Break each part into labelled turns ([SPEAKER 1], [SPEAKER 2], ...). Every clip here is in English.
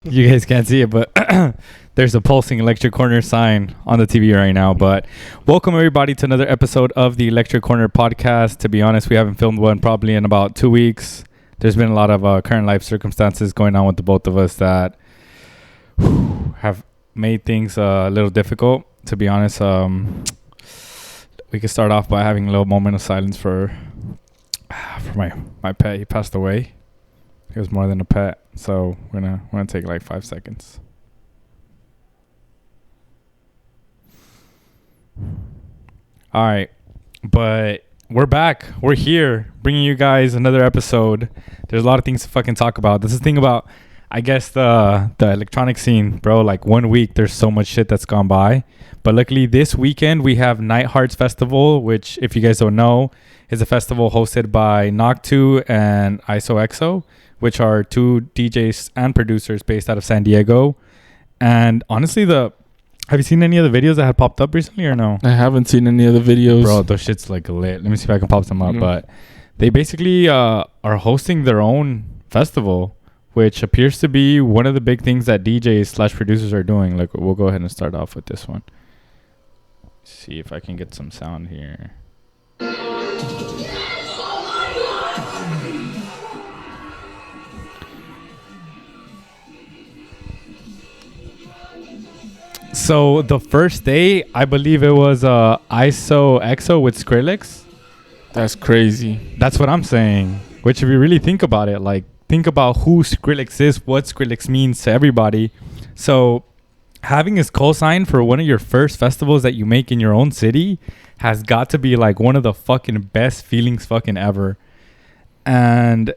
[SPEAKER 1] You guys can't see it, but there's a pulsing electric corner sign on the TV right now. But welcome everybody to another episode of the Electric Corner podcast. To be honest, we haven't filmed one probably in about 2 weeks. There's been a lot of current life circumstances going on with the both of us that have made things a little difficult. To be honest, we could start off by having a little moment of silence for my pet. He passed away. He was more than a pet. So we're gonna take like 5 seconds. All right, but we're back. We're here, bringing you guys another episode. There's a lot of things to fucking talk about. This is the thing about, I guess, the electronic scene, bro. Like 1 week, there's so much shit that's gone by. But luckily, this weekend we have Night Hearts Festival, which, if you guys don't know, is a festival hosted by Knock2 and ISOXO, which are two DJs and producers based out of San Diego. And honestly, have you seen any of the videos that had popped up recently or no?
[SPEAKER 2] I haven't seen any of the videos.
[SPEAKER 1] Bro, those shit's like lit. Let me see if I can pop some up. But they basically are hosting their own festival, which appears to be one of the big things that DJs/producers are doing. Like, we'll go ahead and start off with this one. See if I can get some sound here. So the first day, I believe it was ISOXO with Skrillex.
[SPEAKER 2] That's crazy.
[SPEAKER 1] That's what I'm saying. Which, if you really think about it, like, think about who Skrillex is, what Skrillex means to everybody. So having his co-sign for one of your first festivals that you make in your own city has got to be like one of the fucking best feelings fucking ever. And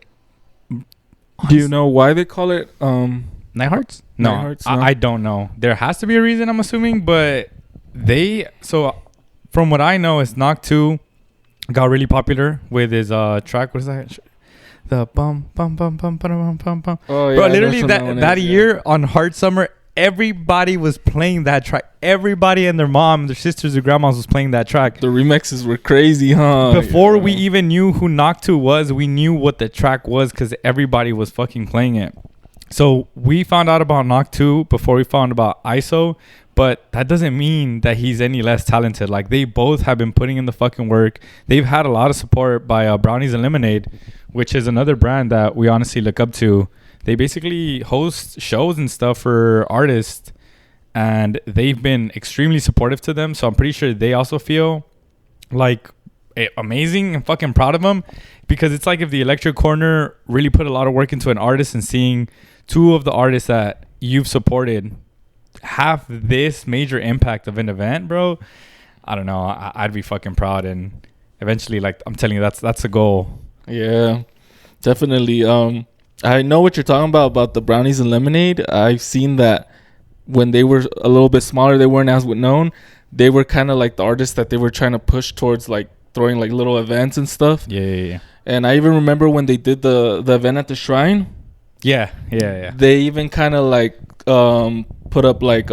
[SPEAKER 2] do you know why they call it
[SPEAKER 1] Night Hearts? No,
[SPEAKER 2] Night Hearts, no.
[SPEAKER 1] I don't know. There has to be a reason, I'm assuming, but so from what I know, is Knock2 got really popular with his track. What is that? The bum bum bum bum bum bum bum. Oh yeah, bro! Literally that year on Hard Summer, everybody was playing that track. Everybody and their mom, their sisters, their grandmas was playing that track.
[SPEAKER 2] The remixes were crazy, huh?
[SPEAKER 1] Before we even knew who Knock2 was, we knew what the track was because everybody was fucking playing it. So we found out about Knock2 before we found about ISO, but that doesn't mean that he's any less talented. Like, they both have been putting in the fucking work. They've had a lot of support by Brownies and Lemonade, which is another brand that we honestly look up to. They basically host shows and stuff for artists, and they've been extremely supportive to them. So I'm pretty sure they also feel like amazing and fucking proud of them, because it's like if the Electric Corner really put a lot of work into an artist, and seeing two of the artists that you've supported have this major impact of an event, bro, I don't know, I'd be fucking proud. And eventually, like, I'm telling you, that's a goal.
[SPEAKER 2] Yeah, definitely. I know what you're talking about the Brownies and Lemonade. I've seen that when they were a little bit smaller, they weren't as known. They were kind of like the artists that they were trying to push towards, like throwing like little events and stuff.
[SPEAKER 1] Yeah.
[SPEAKER 2] And I even remember when they did the event at the Shrine.
[SPEAKER 1] Yeah.
[SPEAKER 2] They even kind of like put up like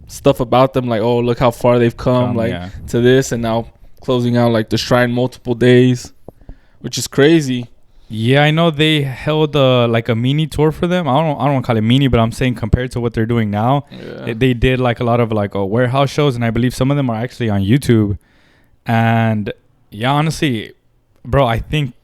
[SPEAKER 2] stuff about them, like, oh, look how far they've come, to this, and now closing out like the Shrine multiple days, which is crazy.
[SPEAKER 1] Yeah, I know they held like a mini tour for them. I don't want to call it mini, but I'm saying compared to what they're doing now, they did like a lot of like warehouse shows, and I believe some of them are actually on YouTube. And yeah, honestly, bro,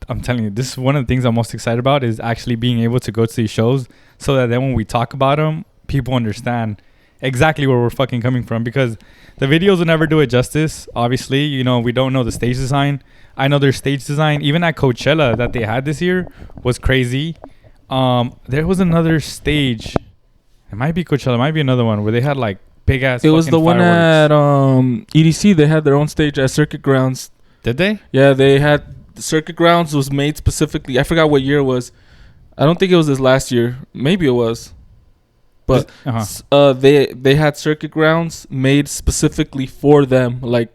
[SPEAKER 1] I'm telling you, this is one of the things I'm most excited about, is actually being able to go to these shows, so that then when we talk about them, people understand exactly where we're fucking coming from, because the videos will never do it justice. Obviously, you know, we don't know the stage design. I know their stage design, even at Coachella that they had this year, was crazy. There was another stage. It might be Coachella. It might be another one where they had like big ass.
[SPEAKER 2] It was the one at EDC. They had their own stage at Circuit Grounds.
[SPEAKER 1] Did they?
[SPEAKER 2] Yeah, they had the Circuit Grounds was made specifically. I forgot what year it was. I don't think it was this last year. Maybe it was. But they had Circuit Grounds made specifically for them. Like,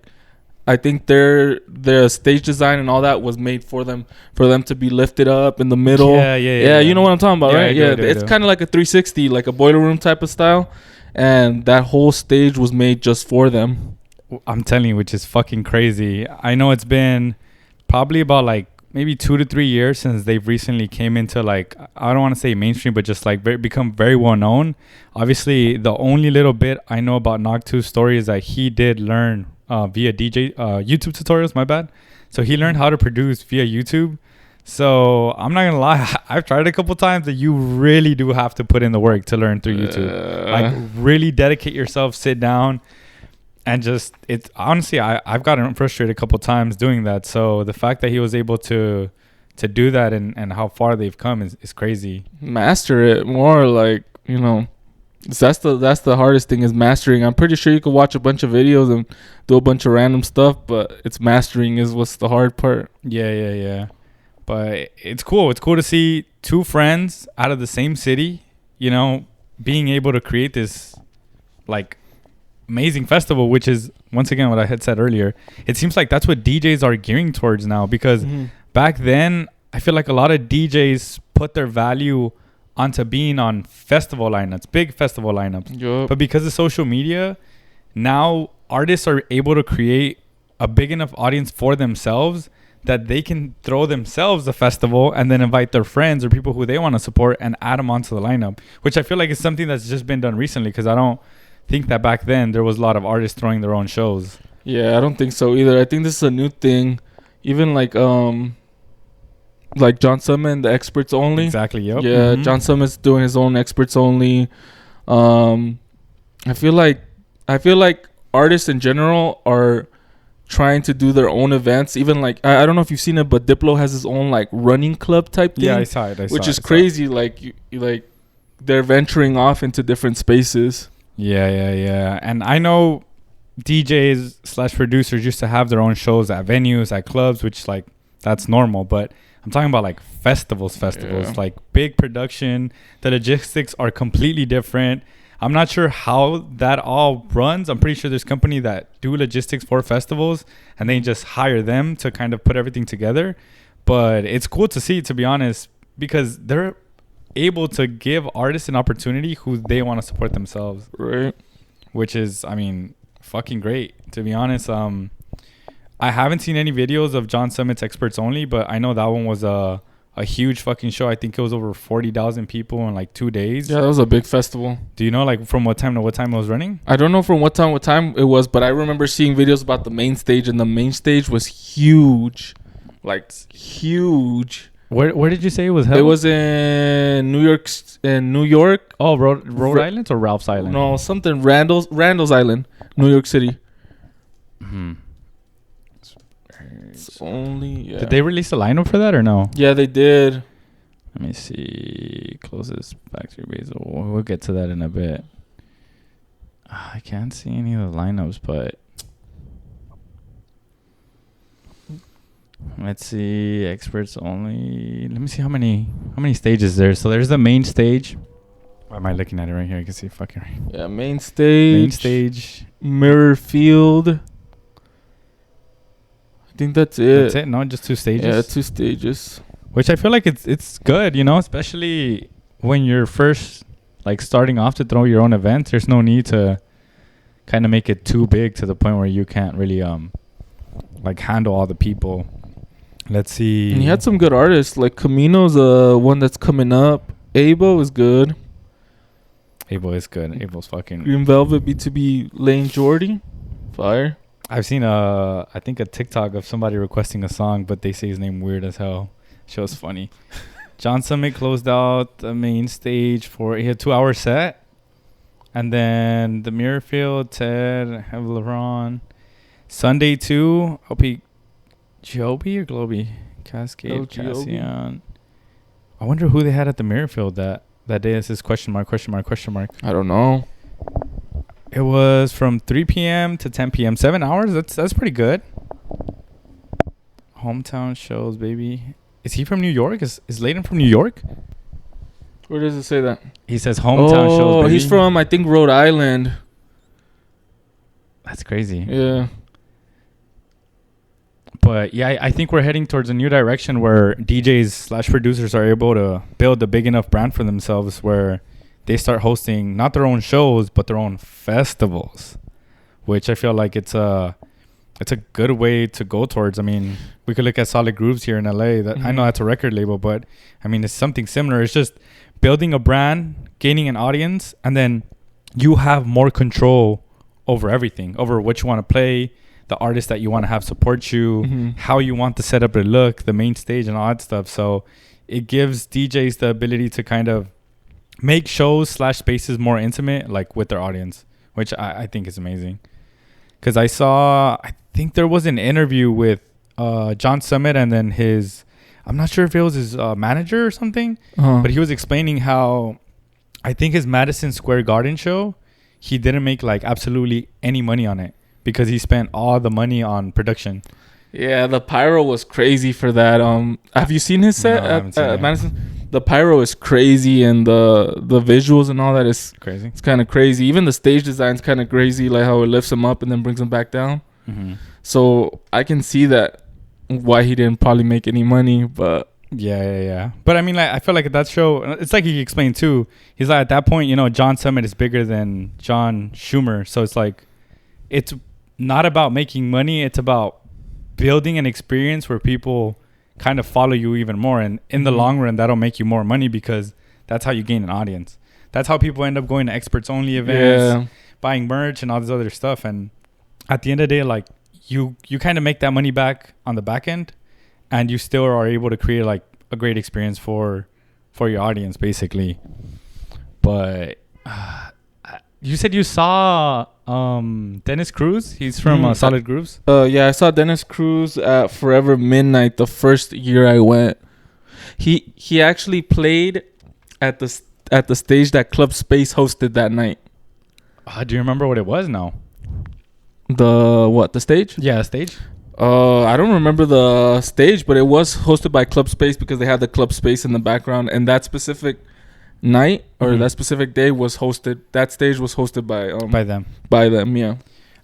[SPEAKER 2] I think their stage design and all that was made for them to be lifted up in the middle. Yeah. You know what I'm talking about, right? It's kind of like a 360, like a boiler room type of style, and that whole stage was made just for them.
[SPEAKER 1] I'm telling you, which is fucking crazy. I know it's been probably about like maybe 2 to 3 years since they've recently came into like, I don't want to say mainstream, but just like become very well known. Obviously, the only little bit I know about Noctu's story is that he did learn via YouTube tutorials. My bad. So he learned how to produce via YouTube. So I'm not gonna lie, I've tried a couple times that you really do have to put in the work to learn through YouTube. Like really dedicate yourself, sit down, and just it's honestly I've gotten frustrated a couple times doing that. So the fact that he was able to do that and how far they've come is crazy.
[SPEAKER 2] Master it more, like, you know. That's the hardest thing, is mastering. I'm pretty sure you could watch a bunch of videos and do a bunch of random stuff, but it's mastering is what's the hard part.
[SPEAKER 1] Yeah. But it's cool. It's cool to see two friends out of the same city, you know, being able to create this like amazing festival, which is once again what I had said earlier. It seems like that's what DJs are gearing towards now, because back then I feel like a lot of DJs put their value onto being on festival lineups, big festival lineups.
[SPEAKER 2] Yep.
[SPEAKER 1] But because of social media, now artists are able to create a big enough audience for themselves that they can throw themselves a festival and then invite their friends or people who they want to support and add them onto the lineup, which I feel like is something that's just been done recently, because I don't think that back then there was a lot of artists throwing their own shows.
[SPEAKER 2] Yeah, I don't think so either. I think this is a new thing. Even like John Summon, the Experts Only.
[SPEAKER 1] Exactly, yep.
[SPEAKER 2] Yeah, John Summon's doing his own Experts Only. I feel like artists in general are trying to do their own events. Even like I don't know if you've seen it, but Diplo has his own like running club type thing.
[SPEAKER 1] Yeah, I saw it.
[SPEAKER 2] Which is crazy. Like you like they're venturing off into different spaces.
[SPEAKER 1] Yeah. And I know DJs / producers used to have their own shows at venues, at clubs, which like that's normal. But I'm talking about like festivals, like big production. The logistics are completely different. I'm not sure how that all runs. I'm pretty sure there's companies that do logistics for festivals and they just hire them to kind of put everything together. But it's cool to see, to be honest, because they're able to give artists an opportunity who they want to support themselves.
[SPEAKER 2] Right.
[SPEAKER 1] Which is, I mean, fucking great, to be honest. I haven't seen any videos of John Summit's Experts Only, but I know that one was a huge fucking show. I think it was over 40,000 people in like 2 days.
[SPEAKER 2] Yeah, that was a big festival.
[SPEAKER 1] Do you know like from what time to what time it was running?
[SPEAKER 2] I don't know from what time it was, but I remember seeing videos about the main stage, and the main stage was huge. Like huge.
[SPEAKER 1] Where did you say it was held?
[SPEAKER 2] It was in New York.
[SPEAKER 1] Oh, Rhode Island or Ralph's Island?
[SPEAKER 2] No, something Randall's Island, New York City. It's only, yeah.
[SPEAKER 1] Did they release a lineup for that or no?
[SPEAKER 2] Yeah, they did.
[SPEAKER 1] Let me see. Closest factory base. We'll get to that in a bit. I can't see any of the lineups, but let's see. Experts Only. Let me see how many stages there. So there's the main stage. Why am I looking at it right here? I can see fucking right.
[SPEAKER 2] Yeah, main stage. Mirror Field. I think that's it.
[SPEAKER 1] That's it? No, just 2 stages?
[SPEAKER 2] Yeah, 2 stages.
[SPEAKER 1] Which I feel like it's good, you know, especially when you're first like starting off to throw your own event. There's no need to kind of make it too big to the point where you can't really like handle all the people. Let's see.
[SPEAKER 2] And he had some good artists. Like Camino's one that's coming up. Abo is good.
[SPEAKER 1] Abo is good. Abo's fucking
[SPEAKER 2] Green Velvet, B2B, Lane Jordy. Fire.
[SPEAKER 1] I've seen I think a TikTok of somebody requesting a song, but they say his name weird as hell. Show's funny. John Summit closed out the main stage he had 2-hour set. And then the Mirrorfield, Ted, have LeBron. Sunday 2, Joby or Globy? Kaskade, Cassian. I wonder who they had at the Mirrorfield that day. It says question mark.
[SPEAKER 2] I don't know.
[SPEAKER 1] It was from 3 p.m. to 10 p.m. 7 hours. That's pretty good. Hometown shows, baby. Is he from New York? Is Layden from New York?
[SPEAKER 2] Where does it say that?
[SPEAKER 1] He says hometown shows, baby.
[SPEAKER 2] Oh, he's from, I think, Rhode Island.
[SPEAKER 1] That's crazy.
[SPEAKER 2] Yeah.
[SPEAKER 1] But yeah, I think we're heading towards a new direction where DJs / producers are able to build a big enough brand for themselves where they start hosting not their own shows, but their own festivals, which I feel like it's a it's a good way to go towards. I mean, we could look at Solid Grooves here in LA. That I know that's a record label, but I mean, it's something similar. It's just building a brand, gaining an audience, and then you have more control over everything, over what you want to play, the artist that you want to have support you, how you want the setup to look, the main stage, and all that stuff. So it gives DJs the ability to kind of make shows / spaces more intimate, like with their audience, which I think is amazing. Because I think there was an interview with John Summit and then I'm not sure if it was his manager or something, but he was explaining how I think his Madison Square Garden show, he didn't make like absolutely any money on it because he spent all the money on production.
[SPEAKER 2] Yeah, the pyro was crazy for that. Have you seen his set at Madison? The pyro is crazy, and the visuals and all that is
[SPEAKER 1] crazy.
[SPEAKER 2] It's kind of crazy. Even the stage design's kind of crazy, like how it lifts him up and then brings him back down. So I can see that why he didn't probably make any money, but
[SPEAKER 1] yeah. But I mean, like, I feel like at that show, it's like he explained too. He's like, at that point, you know, John Summit is bigger than John Schumer, so it's like, it's not about making money. It's about building an experience where people kind of follow you even more, and in the long run, that'll make you more money because that's how you gain an audience. That's how people end up going to experts only events, buying merch and all this other stuff. And at the end of the day, like, you kind of make that money back on the back end, and you still are able to create like a great experience for your audience, basically. But you said you saw Dennis Cruz. He's from Solid Grooves.
[SPEAKER 2] Yeah, I saw Dennis Cruz at Forever Midnight the first year I went. He actually played at the stage that Club Space hosted that night.
[SPEAKER 1] Do you remember what it was now?
[SPEAKER 2] The stage?
[SPEAKER 1] Yeah, stage.
[SPEAKER 2] I don't remember the stage, but it was hosted by Club Space because they had the Club Space in the background, and that specific night or that specific day was hosted. That stage was hosted by them. Yeah,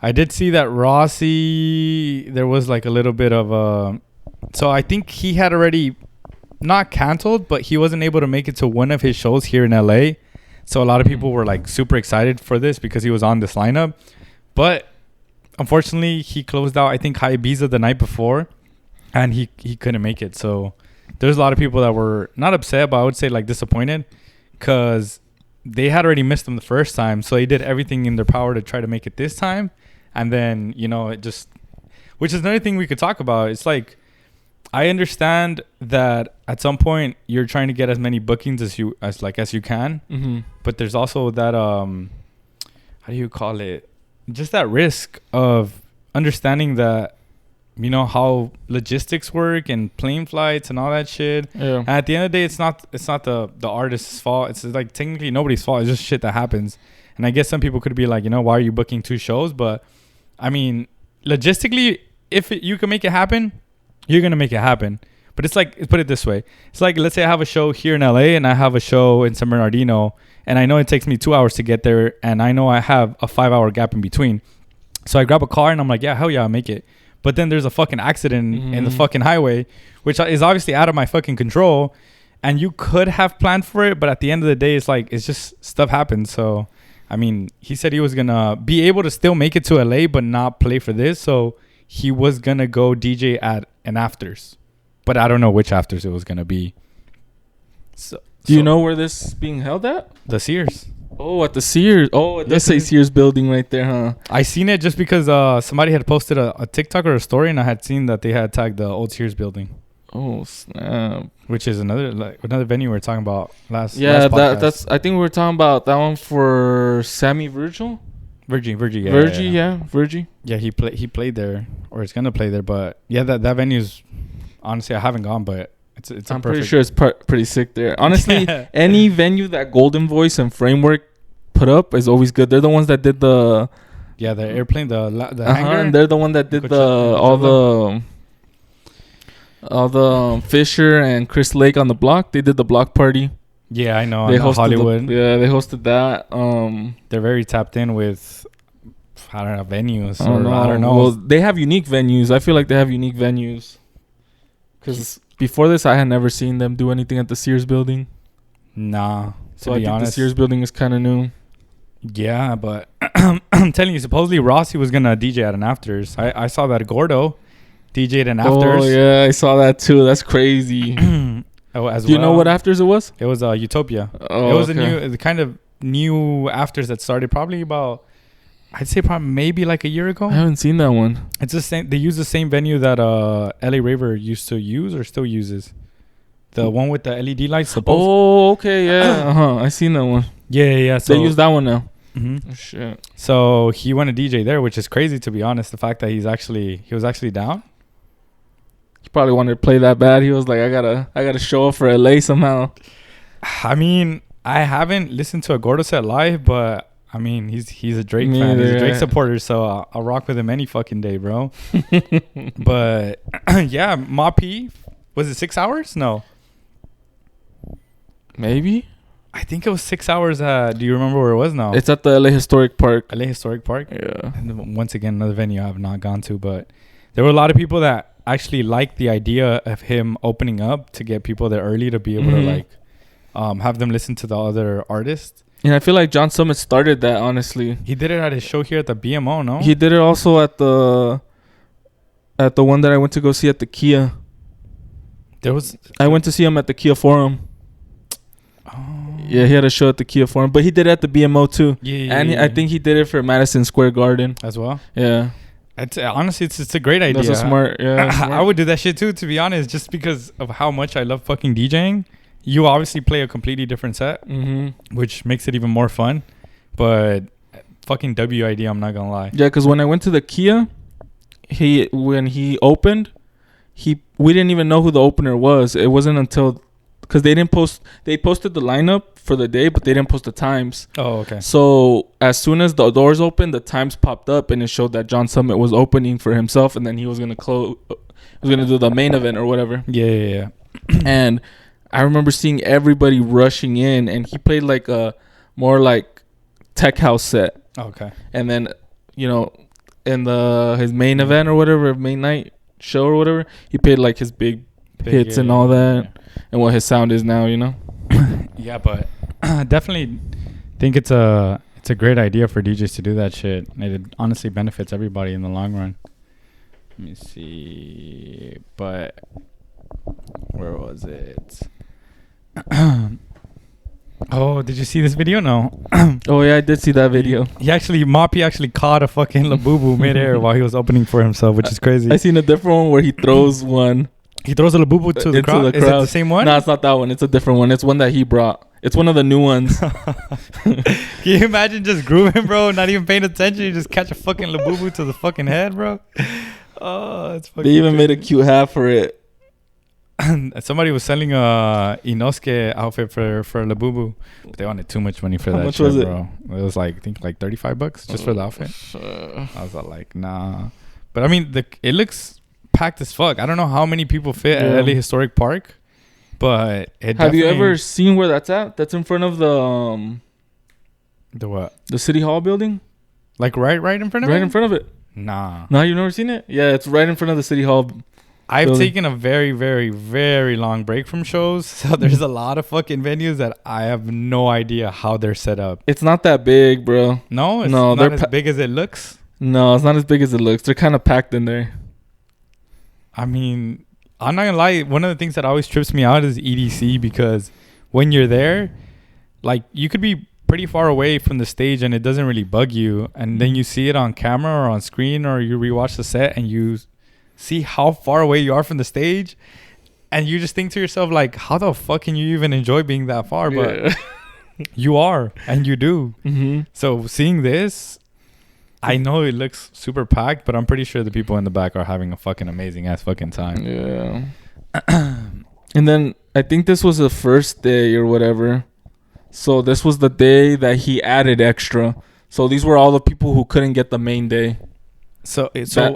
[SPEAKER 1] I did see that Rossi. There was like a little bit of so I think he had already not canceled, but he wasn't able to make it to one of his shows here in LA. So a lot of people were like super excited for this because he was on this lineup, but unfortunately he closed out, I think, High Ibiza the night before, and he couldn't make it. So there's a lot of people that were not upset, but I would say like disappointed, because they had already missed him the first time. So they did everything in their power to try to make it this time. And then, you know, it just, which is another thing we could talk about. It's like, I understand that at some point you're trying to get as many bookings as you can. But there's also that, how do you call it? Just that risk of understanding that, you know, how logistics work and plane flights and all that shit. Yeah. And at the end of the day, it's not the artist's fault. It's like technically nobody's fault. It's just shit that happens. And I guess some people could be like, you know, why are you booking 2 shows? But I mean, logistically, if you can make it happen, you're going to make it happen. But it's like, put it this way. It's like, let's say I have a show here in LA and I have a show in San Bernardino, and I know it takes me 2 hours to get there, and I know I have a 5-hour gap in between. So I grab a car and I'm like, yeah, hell yeah, I'll make it. But then there's a fucking accident in the fucking highway, which is obviously out of my fucking control. And you could have planned for it, but at the end of the day, it's like, it's just stuff happens. So, I mean, he said he was going to be able to still make it to LA, but not play for this. So he was going to go DJ at an afters. But I don't know which afters it was going to be.
[SPEAKER 2] Do you know where this is being held at?
[SPEAKER 1] The Sears.
[SPEAKER 2] Oh, at the Sears. Oh, it does say Sears building right there, huh?
[SPEAKER 1] I seen it just because somebody had posted a TikTok or a story, and I had seen that they had tagged the old Sears building.
[SPEAKER 2] Oh, snap.
[SPEAKER 1] Which is another venue we were talking about last
[SPEAKER 2] podcast. That's I think we were talking about that one for Sammy Virgil.
[SPEAKER 1] Virgie,
[SPEAKER 2] Virgie.
[SPEAKER 1] Yeah, he played there, or it's gonna play there. But yeah, that venue's, honestly, I haven't gone, but I'm
[SPEAKER 2] pretty sure it's pretty sick there. Honestly, any venue that Golden Voice and Framework put up is always good. They're the ones that did the
[SPEAKER 1] airplane, the hangar.
[SPEAKER 2] And they're the one that did all the Fisher and Chris Lake on the block. They did the block party.
[SPEAKER 1] Yeah, I know. They hosted Hollywood.
[SPEAKER 2] They hosted that.
[SPEAKER 1] They're very tapped in with, I don't know, venues. I don't know.
[SPEAKER 2] Well, they have unique venues. I feel like they have unique venues. Because before this, I had never seen them do anything at the Sears building.
[SPEAKER 1] Nah.
[SPEAKER 2] So I think the Sears building is kind of new.
[SPEAKER 1] Yeah, but I'm telling you, supposedly Rossi was gonna DJ at an afters. I saw that Gordo DJ'd an afters.
[SPEAKER 2] Oh yeah, I saw that too. That's crazy.
[SPEAKER 1] Do
[SPEAKER 2] you know what afters it was?
[SPEAKER 1] It was Utopia.
[SPEAKER 2] Oh,
[SPEAKER 1] it was the kind of new afters that started probably about, I'd say probably maybe like a year ago.
[SPEAKER 2] I haven't seen that one.
[SPEAKER 1] It's the same. They use the same venue that LA Raver used to use or still uses. The one with the LED lights.
[SPEAKER 2] Oh, okay, yeah. I seen that one.
[SPEAKER 1] Yeah. So
[SPEAKER 2] they use that one now.
[SPEAKER 1] Mm-hmm.
[SPEAKER 2] Oh, shit.
[SPEAKER 1] So he went to DJ there, which is crazy to be honest. The fact that he was actually down.
[SPEAKER 2] He probably wanted to play that bad. He was like, I gotta show up for LA somehow.
[SPEAKER 1] I mean, I haven't listened to a Gordo set live, but I mean, he's a Drake fan. He's a Drake supporter, so I'll rock with him any fucking day, bro. But yeah, Ma P, was it 6 hours? No.
[SPEAKER 2] Maybe.
[SPEAKER 1] I think it was 6 hours. Do you remember where it was now?
[SPEAKER 2] It's at the LA Historic Park.
[SPEAKER 1] LA Historic Park?
[SPEAKER 2] Yeah.
[SPEAKER 1] And once again, another venue I have not gone to, but there were a lot of people that actually liked the idea of him opening up to get people there early to be able to like have them listen to the other artists.
[SPEAKER 2] And I feel like John Summit started that, honestly.
[SPEAKER 1] He did it at his show here at the BMO, no?
[SPEAKER 2] He did it also at the one that I went to go see at the Kia. I went to see him at the Kia Forum.
[SPEAKER 1] Oh.
[SPEAKER 2] Yeah, he had a show at the Kia Forum, but he did it at the BMO too.
[SPEAKER 1] Yeah.
[SPEAKER 2] I think he did it for Madison Square Garden
[SPEAKER 1] as well.
[SPEAKER 2] Yeah.
[SPEAKER 1] Honestly, it's a great idea.
[SPEAKER 2] That's a smart.
[SPEAKER 1] I would do that shit too, to be honest, just because of how much I love fucking DJing. You obviously play a completely different set, which makes it even more fun. But fucking WID, I'm not gonna lie.
[SPEAKER 2] Yeah, because when I went to the Kia, when he opened, we didn't even know who the opener was. It wasn't until, because they posted the lineup for the day, but they didn't post the times.
[SPEAKER 1] Oh, okay.
[SPEAKER 2] So as soon as the doors opened, the times popped up and it showed that John Summit was opening for himself, and then he was gonna do the main event or whatever.
[SPEAKER 1] Yeah.
[SPEAKER 2] And I remember seeing everybody rushing in, and he played like a more like tech house set.
[SPEAKER 1] Okay.
[SPEAKER 2] And then, in his main event or whatever, main night show or whatever, he played like his big hits and all that, and what his sound is now,
[SPEAKER 1] Yeah, but definitely think it's a great idea for DJs to do that shit. It honestly benefits everybody in the long run. Let me see, but where was it? Oh, did you see this video? No.
[SPEAKER 2] Oh yeah, I did see that video.
[SPEAKER 1] Moppy actually caught a fucking Labubu midair while he was opening for himself, which is crazy.
[SPEAKER 2] I seen a different one where he throws one.
[SPEAKER 1] He throws a Labubu to the crowd. Is it the same one?
[SPEAKER 2] No, it's not that one. It's a different one. It's one that he brought. It's one of the new ones.
[SPEAKER 1] Can you imagine just grooving, bro? Not even paying attention. You just catch a fucking Labubu to the fucking head, bro. Oh, it's fucking.
[SPEAKER 2] They even made a cute hat for it.
[SPEAKER 1] Somebody was selling a Inosuke outfit for Labubu, but they wanted too much money for that. How much was it, bro? It was like, I think like $35 just for the outfit. I was like, nah. But I mean, it looks packed as fuck. I don't know how many people fit at LA Historic Park, but
[SPEAKER 2] have you ever seen where that's at? That's in front of the
[SPEAKER 1] what?
[SPEAKER 2] The City Hall building?
[SPEAKER 1] Like right in front of it?
[SPEAKER 2] Right in front of it.
[SPEAKER 1] Nah.
[SPEAKER 2] No, you've never seen it? Yeah, it's right in front of the City Hall.
[SPEAKER 1] I've taken a very, very, very long break from shows, so there's a lot of fucking venues that I have no idea how they're set up.
[SPEAKER 2] It's not that big, bro.
[SPEAKER 1] No, it's not as big as it looks.
[SPEAKER 2] No, it's not as big as it looks. They're kind of packed in there.
[SPEAKER 1] I mean, I'm not gonna lie. One of the things that always trips me out is EDC, because when you're there, like, you could be pretty far away from the stage and it doesn't really bug you, and then you see it on camera or on screen, or you rewatch the set and you see how far away you are from the stage, and you just think to yourself, like, how the fuck can you even enjoy being that far? But you are, and you do. So seeing this, I know it looks super packed, but I'm pretty sure the people in the back are having a fucking amazing ass fucking time.
[SPEAKER 2] Yeah. And then I think this was the first day or whatever, so this was the day that he added extra. So these were all the people who couldn't get the main day. So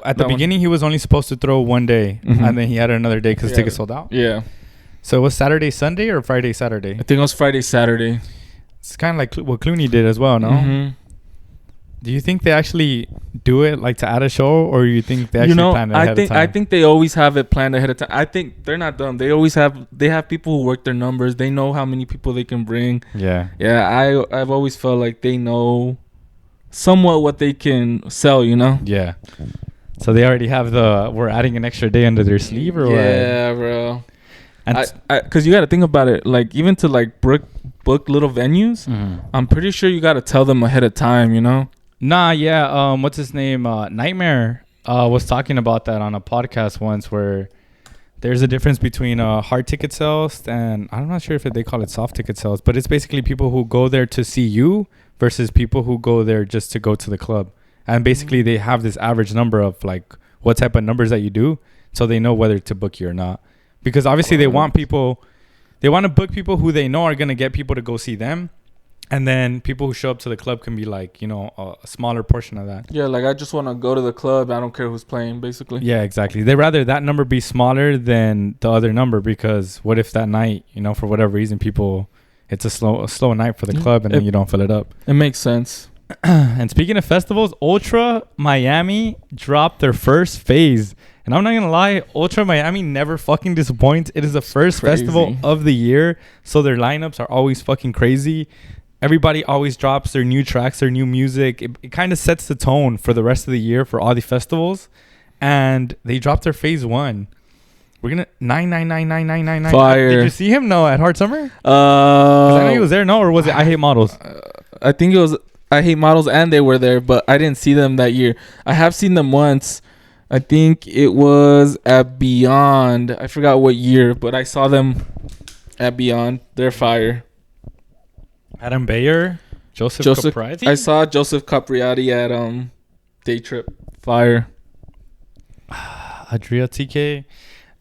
[SPEAKER 1] at the beginning, he was only supposed to throw one day, and then he had another day because tickets sold out.
[SPEAKER 2] Yeah.
[SPEAKER 1] So it was Saturday, Sunday, or Friday, Saturday?
[SPEAKER 2] I think it was Friday, Saturday.
[SPEAKER 1] It's kind of like what Clooney did as well, no? Do you think they actually do it like to add a show, or you think they actually plan it ahead of time?
[SPEAKER 2] I think they always have it planned ahead of time. I think they're not dumb. They have people who work their numbers. They know how many people they can bring.
[SPEAKER 1] Yeah.
[SPEAKER 2] Yeah, I've always felt like they know somewhat what they can sell, you know?
[SPEAKER 1] Yeah. So they already have we're adding an extra day under their sleeve, or what?
[SPEAKER 2] Yeah, bro.
[SPEAKER 1] And
[SPEAKER 2] because you got to think about it, like even to like book little venues, I'm pretty sure you got to tell them ahead of time, you know?
[SPEAKER 1] Nah, yeah. What's his name? Nightmare was talking about that on a podcast once, where there's a difference between hard ticket sales and I'm not sure if they call it soft ticket sales, but it's basically people who go there to see you versus people who go there just to go to the club. And basically they have this average number of like what type of numbers that you do, so they know whether to book you or not. Because obviously they want to book people who they know are going to get people to go see them. And then people who show up to the club can be like, you know, a smaller portion of that.
[SPEAKER 2] Yeah, like I just want to go to the club. I don't care who's playing, basically.
[SPEAKER 1] Yeah, exactly. They rather that number be smaller than the other number, because what if that night, you know, for whatever reason, it's a slow night for the club, and then you don't fill it up.
[SPEAKER 2] It makes sense.
[SPEAKER 1] And speaking of festivals, Ultra Miami dropped their first phase. And I'm not going to lie, Ultra Miami never fucking disappoints. It is the first festival of the year, so their lineups are always fucking crazy. Everybody always drops their new tracks, their new music. It kind of sets the tone for the rest of the year for all the festivals. And they dropped their phase 1. We're going to 9999999.
[SPEAKER 2] Fire.
[SPEAKER 1] Did you see him? No, at Hard Summer? Because I know he was there. No, or was it I Hate Models?
[SPEAKER 2] I think it was I Hate Models, and they were there, but I didn't see them that year. I have seen them once. I think it was at Beyond. I forgot what year, but I saw them at Beyond. They're fire.
[SPEAKER 1] Adam Bayer, Joseph Capriati.
[SPEAKER 2] I saw Joseph Capriati at Day Trip. Fire.
[SPEAKER 1] Adria TK.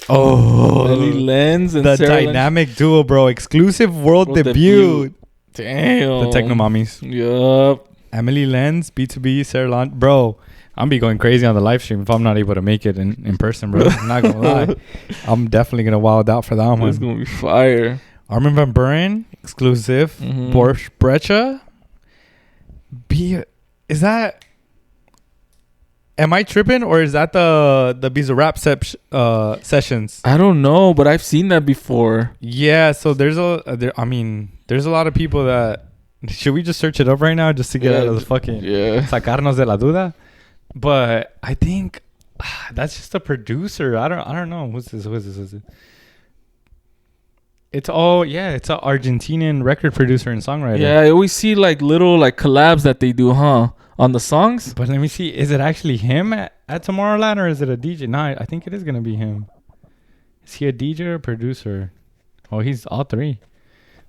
[SPEAKER 1] Oh,
[SPEAKER 2] Emily Lenz and
[SPEAKER 1] the
[SPEAKER 2] Sarah
[SPEAKER 1] dynamic duo, bro. Exclusive world debut.
[SPEAKER 2] Damn.
[SPEAKER 1] The Techno Mommies.
[SPEAKER 2] Yup.
[SPEAKER 1] Emily Lenz, B2B, Sarah Lund. Bro, I'm be going crazy on the live stream if I'm not able to make it in person, bro. I'm not gonna lie. I'm definitely gonna wild out for that one.
[SPEAKER 2] It's gonna be fire.
[SPEAKER 1] Armin van Buuren, exclusive. Borscht Brecha. Is that... Am I tripping, or is that the Biza Rap sessions?
[SPEAKER 2] I don't know, but I've seen that before.
[SPEAKER 1] Yeah, so there's a lot of people that... Should we just search it up right now just to get out of the fucking...
[SPEAKER 2] Yeah.
[SPEAKER 1] Sacarnos de la duda? But I think that's just a producer. I don't know. Who's this? It's an Argentinian record producer and songwriter.
[SPEAKER 2] Yeah, I always see like little like collabs that they do, huh? On the songs.
[SPEAKER 1] But let me see. Is it actually him at Tomorrowland, or is it a DJ? No, I think it is going to be him. Is he a DJ or a producer? Oh, he's all three.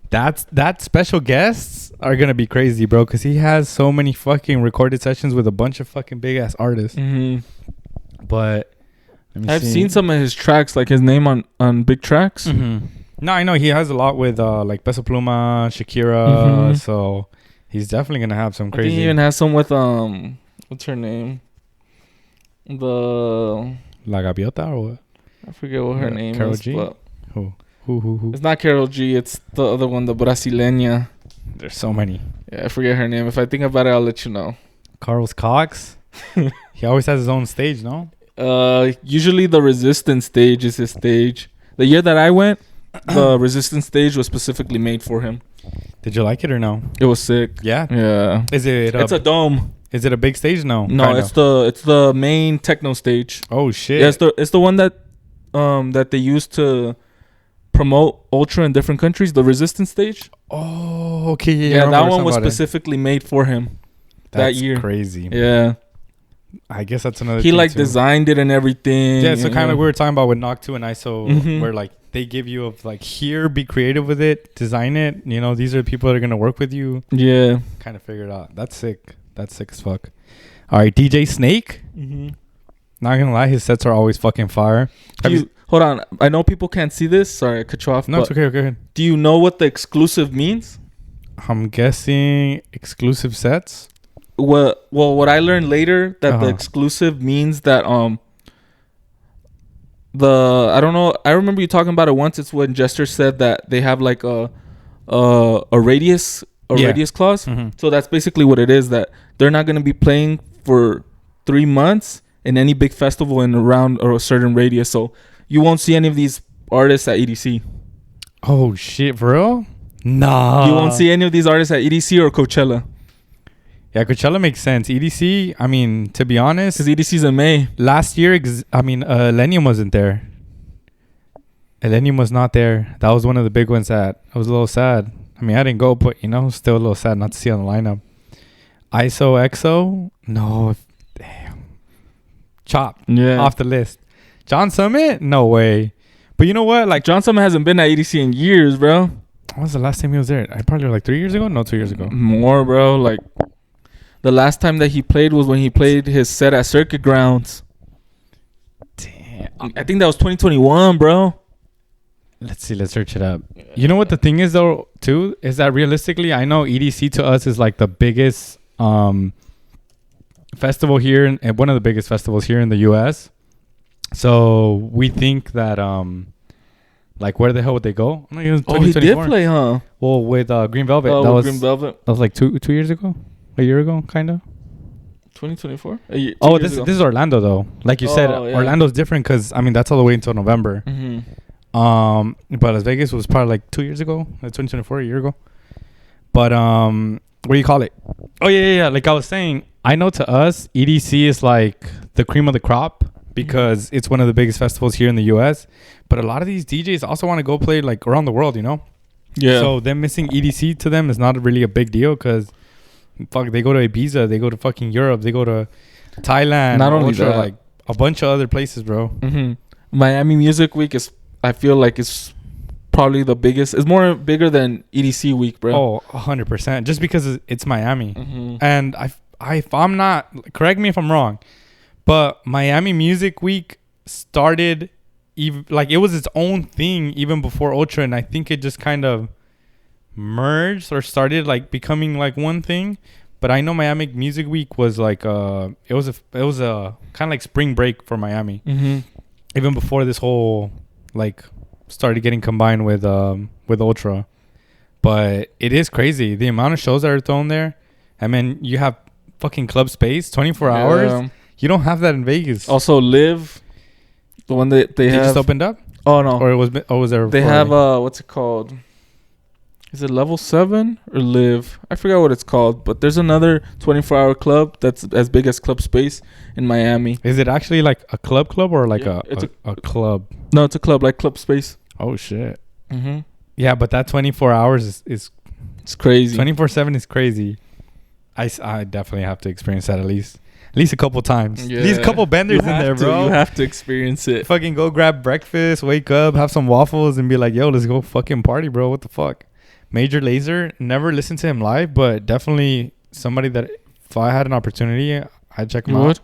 [SPEAKER 1] That special guests are going to be crazy, bro, because he has so many fucking recorded sessions with a bunch of fucking big-ass artists. But
[SPEAKER 2] I've seen some of his tracks, like his name on big tracks.
[SPEAKER 1] No, I know he has a lot with like Peso Pluma, Shakira. So he's definitely gonna have some crazy.
[SPEAKER 2] I think he even has some with what's her name? The
[SPEAKER 1] La Gaviota or what?
[SPEAKER 2] I forget what her name
[SPEAKER 1] Karol
[SPEAKER 2] is.
[SPEAKER 1] G?
[SPEAKER 2] But
[SPEAKER 1] Who?
[SPEAKER 2] It's not Karol G. It's the other one, the Brasileña.
[SPEAKER 1] There's so many.
[SPEAKER 2] Yeah, I forget her name. If I think about it, I'll let you know.
[SPEAKER 1] Carlos Cox. He always has his own stage, no?
[SPEAKER 2] Usually the Resistance stage is his stage. The year that I went, the Resistance stage was specifically made for him.
[SPEAKER 1] Did you like it or no?
[SPEAKER 2] It was sick.
[SPEAKER 1] Yeah.
[SPEAKER 2] Yeah.
[SPEAKER 1] Is it?
[SPEAKER 2] It's a dome.
[SPEAKER 1] Is it a big stage? No.
[SPEAKER 2] No, it's the main techno stage.
[SPEAKER 1] Oh shit.
[SPEAKER 2] Yeah, it's the one that they used to promote Ultra in different countries. The Resistance stage.
[SPEAKER 1] Oh, okay.
[SPEAKER 2] Yeah, that one was specifically made for him. That year.
[SPEAKER 1] That's crazy.
[SPEAKER 2] Yeah.
[SPEAKER 1] I guess that's another.
[SPEAKER 2] He like designed it and everything.
[SPEAKER 1] Yeah, so kind of like we were talking about with Knock 2 and ISO, where like they give you of like, here, be creative with it, design it. You know, these are the people that are gonna work with you.
[SPEAKER 2] Yeah.
[SPEAKER 1] Kind of figure it out. That's sick. That's sick as fuck. All right, DJ Snake. Not gonna lie, his sets are always fucking fire.
[SPEAKER 2] Hold on, I know people can't see this. Sorry, I cut you off.
[SPEAKER 1] No, it's okay. Okay, go ahead.
[SPEAKER 2] Do you know what the exclusive means?
[SPEAKER 1] I'm guessing exclusive sets.
[SPEAKER 2] What I learned later that the exclusive means that I don't know. I remember you talking about it once. It's when Jester said that they have like a radius a radius clause. So that's basically what it is, that they're not going to be playing for 3 months in any big festival in around or a certain radius. So you won't see any of these artists at EDC.
[SPEAKER 1] Oh shit, for real? Nah.
[SPEAKER 2] You won't see any of these artists at EDC or Coachella.
[SPEAKER 1] Yeah, Coachella makes sense. EDC, I mean, to be honest,
[SPEAKER 2] because EDC's in May.
[SPEAKER 1] Last year, Elenium wasn't there. Elenium was not there. That was one of the big ones that I was a little sad. I mean, I didn't go, but, still a little sad not to see on the lineup. ISO, EXO? No. Damn. Chop. Yeah. Off the list. John Summit? No way. But you know what? Like,
[SPEAKER 2] John Summit hasn't been at EDC in years, bro.
[SPEAKER 1] When was the last time he was there? I probably like 3 years ago? No, 2 years ago.
[SPEAKER 2] More, bro. Like, the last time that he played was when he played his set at Circuit Grounds.
[SPEAKER 1] Damn.
[SPEAKER 2] I think that was 2021, bro.
[SPEAKER 1] Let's see. Let's search it up. You know what the thing is, though, too? Is that realistically, I know EDC to us is like the biggest festival here, and one of the biggest festivals here in the U.S. So we think that, like, where the hell would they go?
[SPEAKER 2] Oh, he did play, huh?
[SPEAKER 1] Well, with Green Velvet.
[SPEAKER 2] Oh, that was Green Velvet.
[SPEAKER 1] That was like 2 years ago? A year ago, kind of?
[SPEAKER 2] 2024?
[SPEAKER 1] This is Orlando, though. Like you said, yeah. Orlando's different because, that's all the way until November. But Las Vegas was probably like 2 years ago, like 2024, a year ago. But what do you call it? Oh yeah. Like I was saying, I know to us, EDC is like the cream of the crop because it's one of the biggest festivals here in the U.S. But a lot of these DJs also want to go play like around the world, Yeah. So them missing EDC to them is not really a big deal because they go to Ibiza, they go to fucking Europe, they go to Thailand.
[SPEAKER 2] Not only that,
[SPEAKER 1] like a bunch of other places, bro.
[SPEAKER 2] Miami Music Week is, I feel like it's probably the biggest. It's bigger than EDC week, bro.
[SPEAKER 1] Oh, 100%. Just because it's Miami. And if I'm not, correct me if I'm wrong, but Miami Music Week started, like it was its own thing even before Ultra. And I think it just kind of merged or started like becoming like one thing. But I know Miami Music Week was like, it was a kind of like spring break for Miami. Even before this whole like started getting combined with Ultra. But it is crazy the amount of shows that are thrown there. I mean, you have fucking club space 24 hours. You don't have that in Vegas.
[SPEAKER 2] Also Live, the one that they have
[SPEAKER 1] just opened up.
[SPEAKER 2] Oh no,
[SPEAKER 1] or was there?
[SPEAKER 2] They have what's it called? Is it Level 7 or Live? I forgot what it's called, but there's another 24-hour club that's as big as Club Space in Miami.
[SPEAKER 1] Is it actually like a club or like a club?
[SPEAKER 2] No, it's a club like Club Space.
[SPEAKER 1] Oh shit. Yeah, but that 24 hours is
[SPEAKER 2] it's crazy.
[SPEAKER 1] 24/7 is crazy. I definitely have to experience that at least a couple times. Yeah. These couple benders in there, bro.
[SPEAKER 2] You have to experience it.
[SPEAKER 1] Fucking go grab breakfast, wake up, have some waffles, and be like, yo, let's go fucking party, bro. What the fuck? Major Lazer, never listened to him live, but definitely somebody that if I had an opportunity, I'd check him out.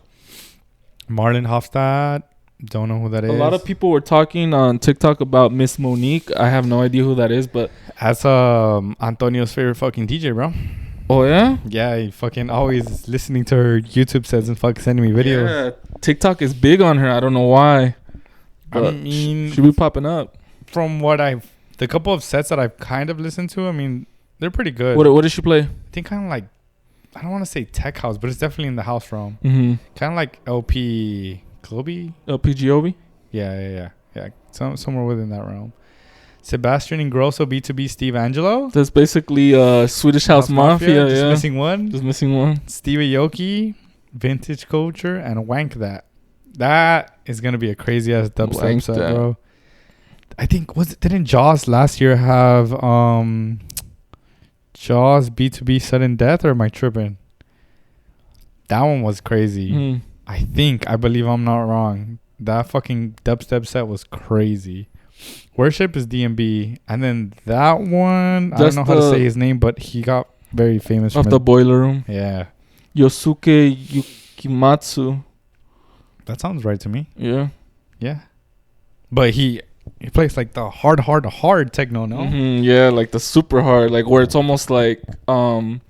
[SPEAKER 1] Marlon Hofstad, don't know who that is.
[SPEAKER 2] A lot of people were talking on TikTok about Miss Monique. I have no idea who that is, but
[SPEAKER 1] that's Antonio's favorite fucking DJ, bro.
[SPEAKER 2] Oh yeah?
[SPEAKER 1] Yeah, he fucking always listening to her YouTube sets and fucking sending me videos.
[SPEAKER 2] Yeah, TikTok is big on her. I don't know why. But she be popping up.
[SPEAKER 1] From what the couple of sets that I've kind of listened to, they're pretty good.
[SPEAKER 2] What does she play?
[SPEAKER 1] I think kind of like, I don't want to say tech house, but it's definitely in the house realm. Kind of like LP Globy?
[SPEAKER 2] LP Giobbi?
[SPEAKER 1] Yeah. Somewhere within that realm. Sebastian Ingrosso, B2B, Steve Angelo.
[SPEAKER 2] That's basically Swedish House Mafia.
[SPEAKER 1] Just missing one. Steve Aoki, Vintage Culture, and Wank That. That is going to be a crazy ass dubstep set, bro. I think didn't Jaws last year have Jaws B2B Sudden Death, or am I tripping? That one was crazy. I believe I'm not wrong. That fucking dubstep set was crazy. Worship is DMB, and then that one I don't know how to say his name, but he got very famous
[SPEAKER 2] from the Boiler Room.
[SPEAKER 1] Yeah,
[SPEAKER 2] Yosuke Yukimatsu.
[SPEAKER 1] That sounds right to me.
[SPEAKER 2] Yeah.
[SPEAKER 1] But he plays like the hard techno, no?
[SPEAKER 2] Yeah, like the super hard, like where it's almost like
[SPEAKER 1] in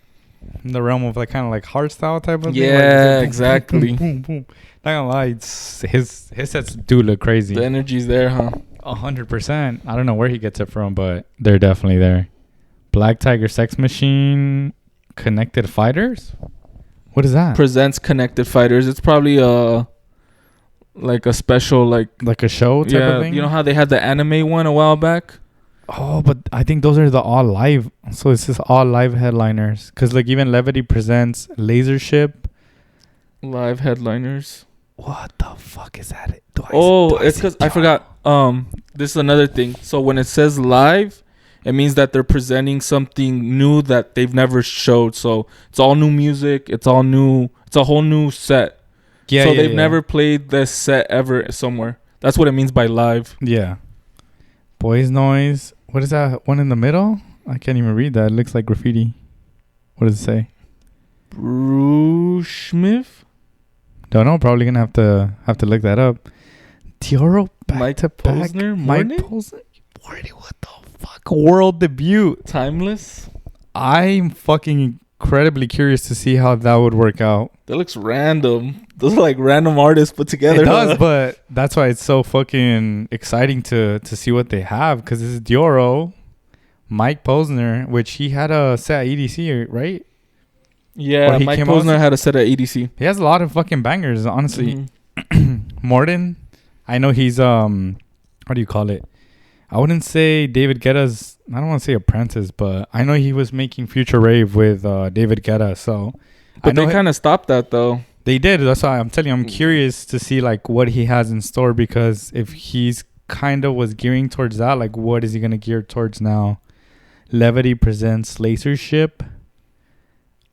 [SPEAKER 1] the realm of like kind of like hardstyle type of thing.
[SPEAKER 2] Yeah,
[SPEAKER 1] like
[SPEAKER 2] exactly.
[SPEAKER 1] Boom, boom, boom. Not gonna lie, his sets do look crazy.
[SPEAKER 2] The energy's there, huh?
[SPEAKER 1] 100%. I don't know where he gets it from, but they're definitely there. Black Tiger Sex Machine Connected Fighters. What is that?
[SPEAKER 2] Presents Connected Fighters. It's probably like a special like
[SPEAKER 1] a show type of thing.
[SPEAKER 2] You know how they had the anime one a while back?
[SPEAKER 1] Oh, but I think those are the all live. So it's just all live headliners. Because like even Levity presents Laser Ship.
[SPEAKER 2] Live headliners.
[SPEAKER 1] What the fuck is that?
[SPEAKER 2] It's because I forgot. This is another thing. So when it says live, it means that they're presenting something new that they've never showed. So it's all new music. It's all new. It's a whole new set.
[SPEAKER 1] Yeah.
[SPEAKER 2] So they've never played this set ever somewhere. That's what it means by live.
[SPEAKER 1] Yeah. Boys Noise. What is that one in the middle? I can't even read that. It looks like graffiti. What does it say?
[SPEAKER 2] Bruce Smith?
[SPEAKER 1] Don't know. Probably gonna have to look that up. Thier
[SPEAKER 2] Mike Posner?
[SPEAKER 1] Mike Posner. What the fuck? World debut.
[SPEAKER 2] Timeless?
[SPEAKER 1] I'm fucking incredibly curious to see how that would work out.
[SPEAKER 2] That looks random. Those are like random artists put together.
[SPEAKER 1] It does, but that's why it's so fucking exciting to see what they have. Because this is Dioro, Mike Posner, which he had a set at EDC, right?
[SPEAKER 2] Yeah, Mike Posner had a set at EDC.
[SPEAKER 1] He has a lot of fucking bangers, honestly. Morden, I know he's what do you call it? I wouldn't say David Guetta's. I don't want to say apprentice, but I know he was making Future Rave with David Guetta. So,
[SPEAKER 2] but they kind of stopped that though.
[SPEAKER 1] They did. That's why I'm telling you. I'm curious to see like what he has in store, because if he's kind of was gearing towards that, like what is he gonna gear towards now? Levity presents Laser Ship.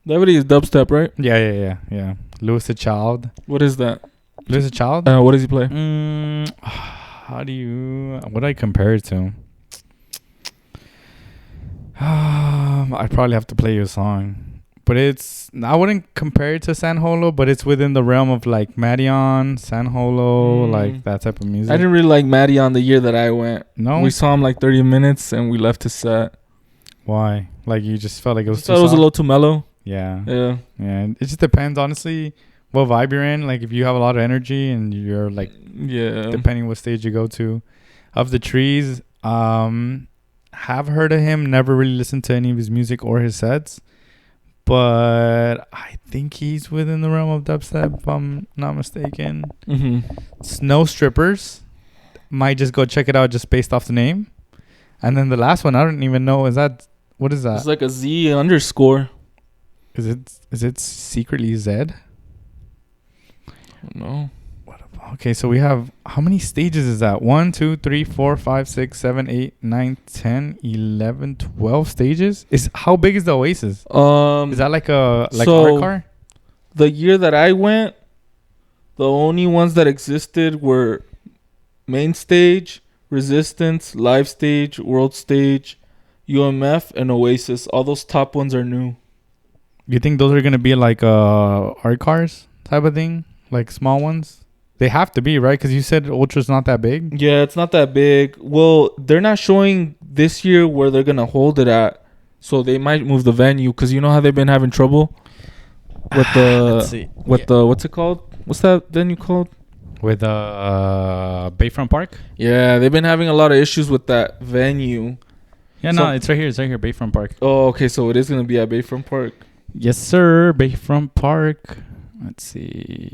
[SPEAKER 2] Levity is dubstep, right?
[SPEAKER 1] Yeah. Louis the Child.
[SPEAKER 2] What is that?
[SPEAKER 1] Louis the Child?
[SPEAKER 2] What does he play?
[SPEAKER 1] What do I compare it to? I'd probably have to play you a song. But I wouldn't compare it to San Holo, but it's within the realm of like Madion, San Holo, like that type of music.
[SPEAKER 2] I didn't really like Madion the year that I went.
[SPEAKER 1] No?
[SPEAKER 2] We saw him like 30 minutes and we left his set.
[SPEAKER 1] Why? Like you just felt like it was too
[SPEAKER 2] soft? It was a little too mellow.
[SPEAKER 1] Yeah. It just depends, honestly, what vibe you're in. Like if you have a lot of energy and you're like, depending what stage you go to. Of the Trees, have heard of him, never really listened to any of his music or his sets, but I think he's within the realm of dubstep, if I'm not mistaken. Snow Strippers, might just go check it out just based off the name. And then the last one, I don't even know, what is that?
[SPEAKER 2] It's like a Z underscore.
[SPEAKER 1] Is it secretly Z? I
[SPEAKER 2] don't know.
[SPEAKER 1] Okay, so we have, how many stages is that? 1, 2, 3, 4, 5, 6, 7, 8, 9, 10, 11, 12 stages? How big is the Oasis? Is that like art car?
[SPEAKER 2] The year that I went, the only ones that existed were Main Stage, Resistance, Live Stage, World Stage, UMF, and Oasis. All those top ones are new.
[SPEAKER 1] You think those are going to be like art cars type of thing? Like small ones? They have to be, right? Because you said Ultra's not that big.
[SPEAKER 2] Yeah, it's not that big. Well, they're not showing this year where they're going to hold it at. So they might move the venue. Because you know how they've been having trouble with the... what's it called? What's that venue called?
[SPEAKER 1] With Bayfront Park?
[SPEAKER 2] Yeah, they've been having a lot of issues with that venue.
[SPEAKER 1] Yeah, no, it's right here. It's right here, Bayfront Park.
[SPEAKER 2] Oh, okay. So it is going to be at Bayfront Park.
[SPEAKER 1] Yes, sir. Bayfront Park. Let's see.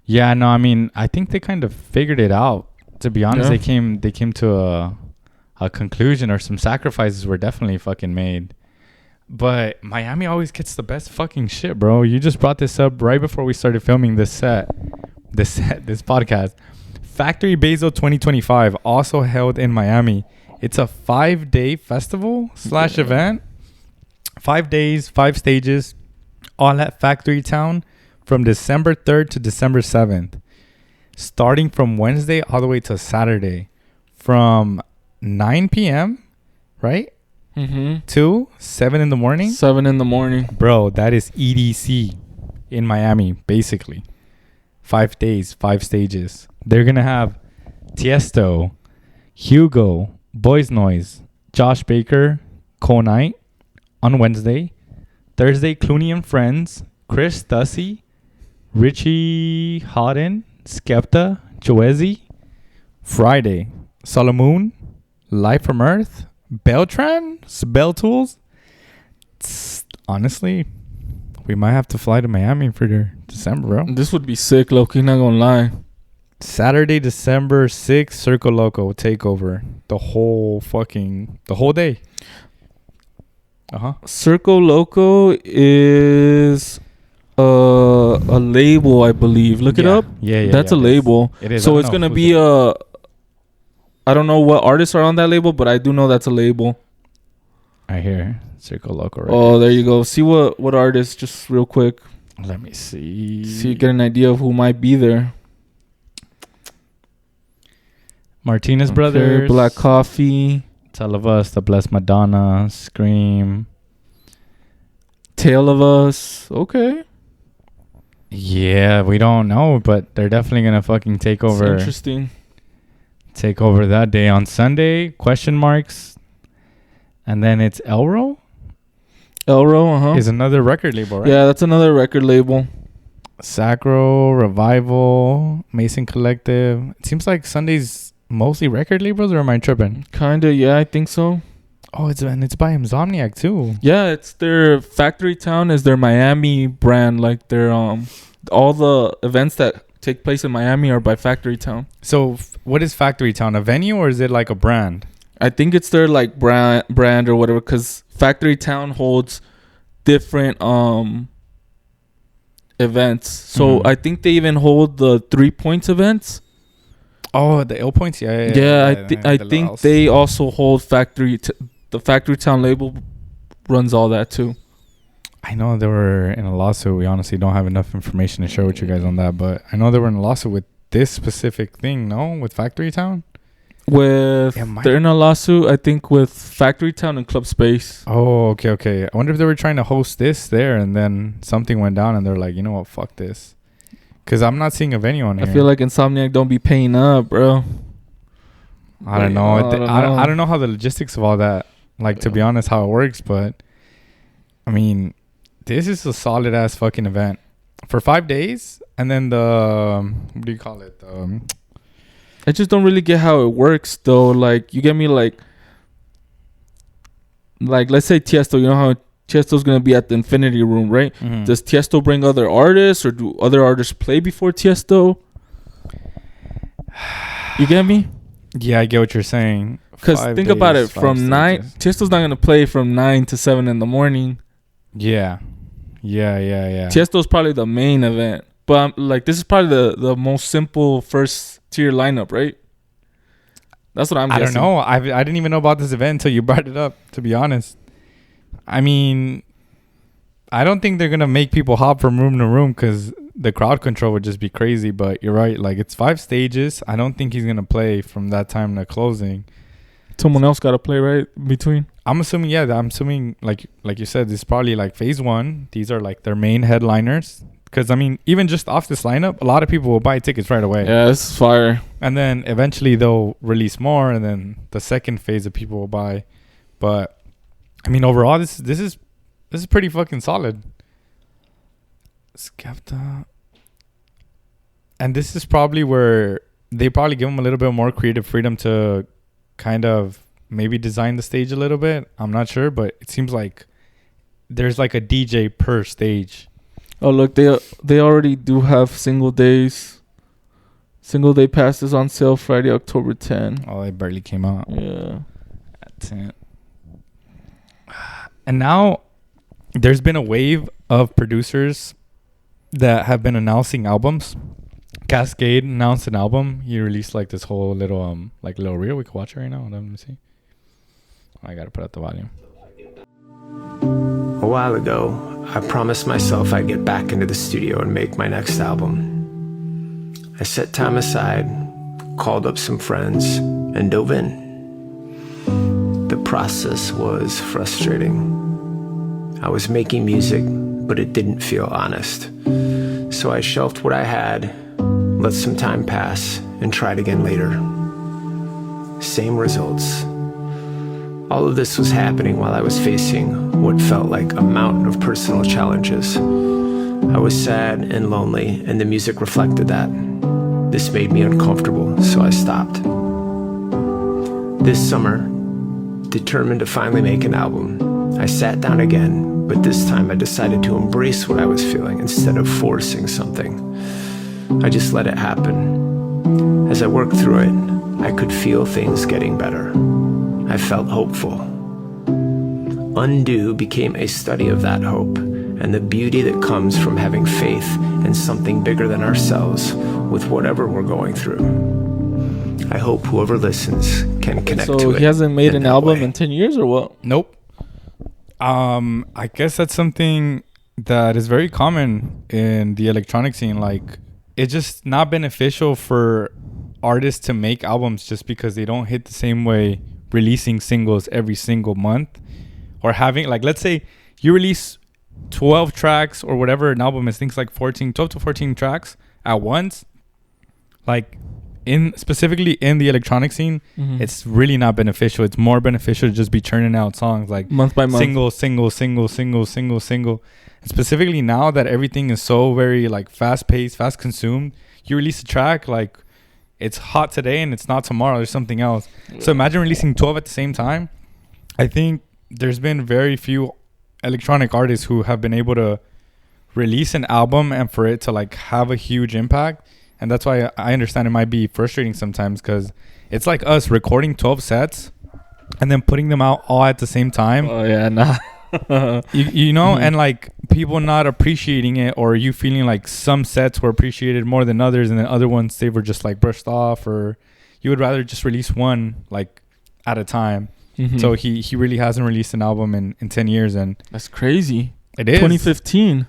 [SPEAKER 1] Yeah, no, I mean, I think they kind of figured it out. To be honest, they came to a conclusion, or some sacrifices were definitely fucking made. But Miami always gets the best fucking shit, bro. You just brought this up right before we started filming this podcast. Factory Basil 2025, also held in Miami. It's a 5-day festival / event. 5 days, 5 stages, all at Factory Town, from December 3rd to December 7th. Starting from Wednesday all the way to Saturday. From 9 p.m., right? To 7 in the morning?
[SPEAKER 2] 7 in the morning.
[SPEAKER 1] Bro, that is EDC in Miami, basically. 5 days, 5 stages. They're going to have Tiesto, Hugo, Boys Noise, Josh Baker, Cole Knight on Wednesday. Thursday, Clooney and Friends, Chris Stussy, Richie Hodden, Skepta, Joezi. Friday, Solomoon, Life from Earth, Beltran? Bell Tools? Honestly, we might have to fly to Miami for December, bro.
[SPEAKER 2] This would be sick, Loki. Not gonna lie.
[SPEAKER 1] Saturday, December 6th, Circo Loco takeover. The whole day.
[SPEAKER 2] Circo Loco is a label, I believe. Look it up.
[SPEAKER 1] Yeah.
[SPEAKER 2] That's a label.
[SPEAKER 1] It is.
[SPEAKER 2] So it's gonna be I don't know what artists are on that label, but I do know that's a label.
[SPEAKER 1] I hear Circo Loco. Right.
[SPEAKER 2] Oh, there you go. See what artists, just real quick.
[SPEAKER 1] Let me see.
[SPEAKER 2] See, get an idea of who might be there.
[SPEAKER 1] Martinez Brothers,
[SPEAKER 2] Black Coffee,
[SPEAKER 1] Tell of Us, The Blessed Madonna, Scream,
[SPEAKER 2] Tale of Us. Okay.
[SPEAKER 1] Yeah, we don't know, but they're definitely gonna fucking take over.
[SPEAKER 2] It's interesting.
[SPEAKER 1] Take over that day on Sunday. Question marks, and then it's Elro.
[SPEAKER 2] Elro,
[SPEAKER 1] is another record label, right?
[SPEAKER 2] Yeah, that's another record label.
[SPEAKER 1] Sacro, Revival, Mason Collective. It seems like Sunday's mostly record labels, or am I tripping?
[SPEAKER 2] Kinda, yeah, I think so.
[SPEAKER 1] Oh, it's by Insomniac too.
[SPEAKER 2] Yeah, it's their Factory Town is their Miami brand. Like their all the events that take place in Miami are by Factory Town.
[SPEAKER 1] So what is Factory Town? A venue, or is it like a brand?
[SPEAKER 2] I think it's their like brand or whatever, because Factory Town holds different events. So I think they even hold the 3 Points events.
[SPEAKER 1] Oh, the Ill Points,
[SPEAKER 2] Yeah, I think they also hold the Factory Town label runs all that too.
[SPEAKER 1] I know they were in a lawsuit. We honestly don't have enough information to share with you guys on that, but I know they were in a lawsuit with this specific thing. No, with Factory Town.
[SPEAKER 2] They're in a lawsuit, I think, with Factory Town and Club Space.
[SPEAKER 1] Oh, okay. I wonder if they were trying to host this there, and then something went down, and they're like, you know what, fuck this. Because I'm not seeing a venue on here.
[SPEAKER 2] I feel like Insomniac don't be paying up, bro.
[SPEAKER 1] I don't know. I don't know how the logistics of all that, like, to be honest, how it works. But, I mean, this is a solid-ass fucking event. For 5 days, and then what do you call it?
[SPEAKER 2] I just don't really get how it works, though. Like, you get me, like let's say Tiesto. You know how Tiesto's going to be at the Infinity Room, right? Mm-hmm. Does Tiesto bring other artists, or do other artists play before Tiesto? You get me?
[SPEAKER 1] Yeah, I get what you're saying.
[SPEAKER 2] Because think about it. From 9, Tiesto's not going to play from 9 to 7 in the morning.
[SPEAKER 1] Yeah.
[SPEAKER 2] Tiesto's probably the main event. But this is probably the most simple first tier lineup, right? That's what I'm guessing.
[SPEAKER 1] I don't know. I didn't even know about this event until you brought it up, to be honest. I mean, I don't think they're going to make people hop from room to room because the crowd control would just be crazy. But you're right. Like, it's 5 stages. I don't think he's going to play from that time to closing.
[SPEAKER 2] Someone else got to play, right, in between?
[SPEAKER 1] I'm assuming, like you said, this is probably like phase 1. These are like their main headliners. Because, I mean, even just off this lineup, a lot of people will buy tickets right away.
[SPEAKER 2] Yeah, this is fire.
[SPEAKER 1] And then eventually they'll release more, and then the second phase of people will buy. But, I mean, overall, this is pretty fucking solid. Skepta. And this is probably where they probably give them a little bit more creative freedom to kind of maybe design the stage a little bit. I'm not sure, but it seems like there's like a DJ per stage.
[SPEAKER 2] Oh, look, they already do have single days. Single day passes on sale Friday, October 10.
[SPEAKER 1] Oh, it barely came out.
[SPEAKER 2] Yeah.
[SPEAKER 1] At 10. And now there's been a wave of producers that have been announcing albums. Kaskade announced an album. He released like this whole little little reel. We can watch it right now. Let me see. I gotta put up the volume.
[SPEAKER 3] A while ago, I promised myself I'd get back into the studio and make my next album. I set time aside, called up some friends, and dove in. The process was frustrating. I was making music, but it didn't feel honest. So I shelved what I had, let some time pass, and tried again later. Same results. All of this was happening while I was facing what felt like a mountain of personal challenges. I was sad and lonely, and the music reflected that. This made me uncomfortable, so I stopped. This summer, Determined to finally make an album, I sat down again, but this time I decided to embrace what I was feeling instead of forcing something. I just let it happen. As I worked through it, I could feel things getting better. I felt hopeful. Undo became a study of that hope and the beauty that comes from having faith in something bigger than ourselves with whatever we're going through. I hope whoever listens can connect to it.
[SPEAKER 2] So he hasn't made an album
[SPEAKER 3] way.
[SPEAKER 2] in 10 years or what?
[SPEAKER 1] Nope. I guess that's something that is very common in the electronic scene. Like, it's just not beneficial for artists to make albums just because they don't hit the same way releasing singles every single month, or having, like, let's say you release 12 tracks or whatever an album is, things like 12 to 14 tracks at once. Like, specifically in the electronic scene, it's really not beneficial. It's more beneficial to just be churning out songs like
[SPEAKER 2] month by month,
[SPEAKER 1] single. And specifically now that everything is so very like fast paced, fast consumed, you release a track, like it's hot today and it's not tomorrow. There's something else. So imagine releasing 12 at the same time. I think there's been very few electronic artists who have been able to release an album and for it to like have a huge impact. And that's why I understand it might be frustrating sometimes, because it's like us recording 12 sets and then putting them out all at the same time.
[SPEAKER 2] Oh yeah, nah.
[SPEAKER 1] you know, and like people not appreciating it, or you feeling like some sets were appreciated more than others, and then other ones they were just like brushed off, or you would rather just release one like at a time. So he really hasn't released an album in 10 years, and
[SPEAKER 2] that's crazy.
[SPEAKER 1] It is
[SPEAKER 2] 2015.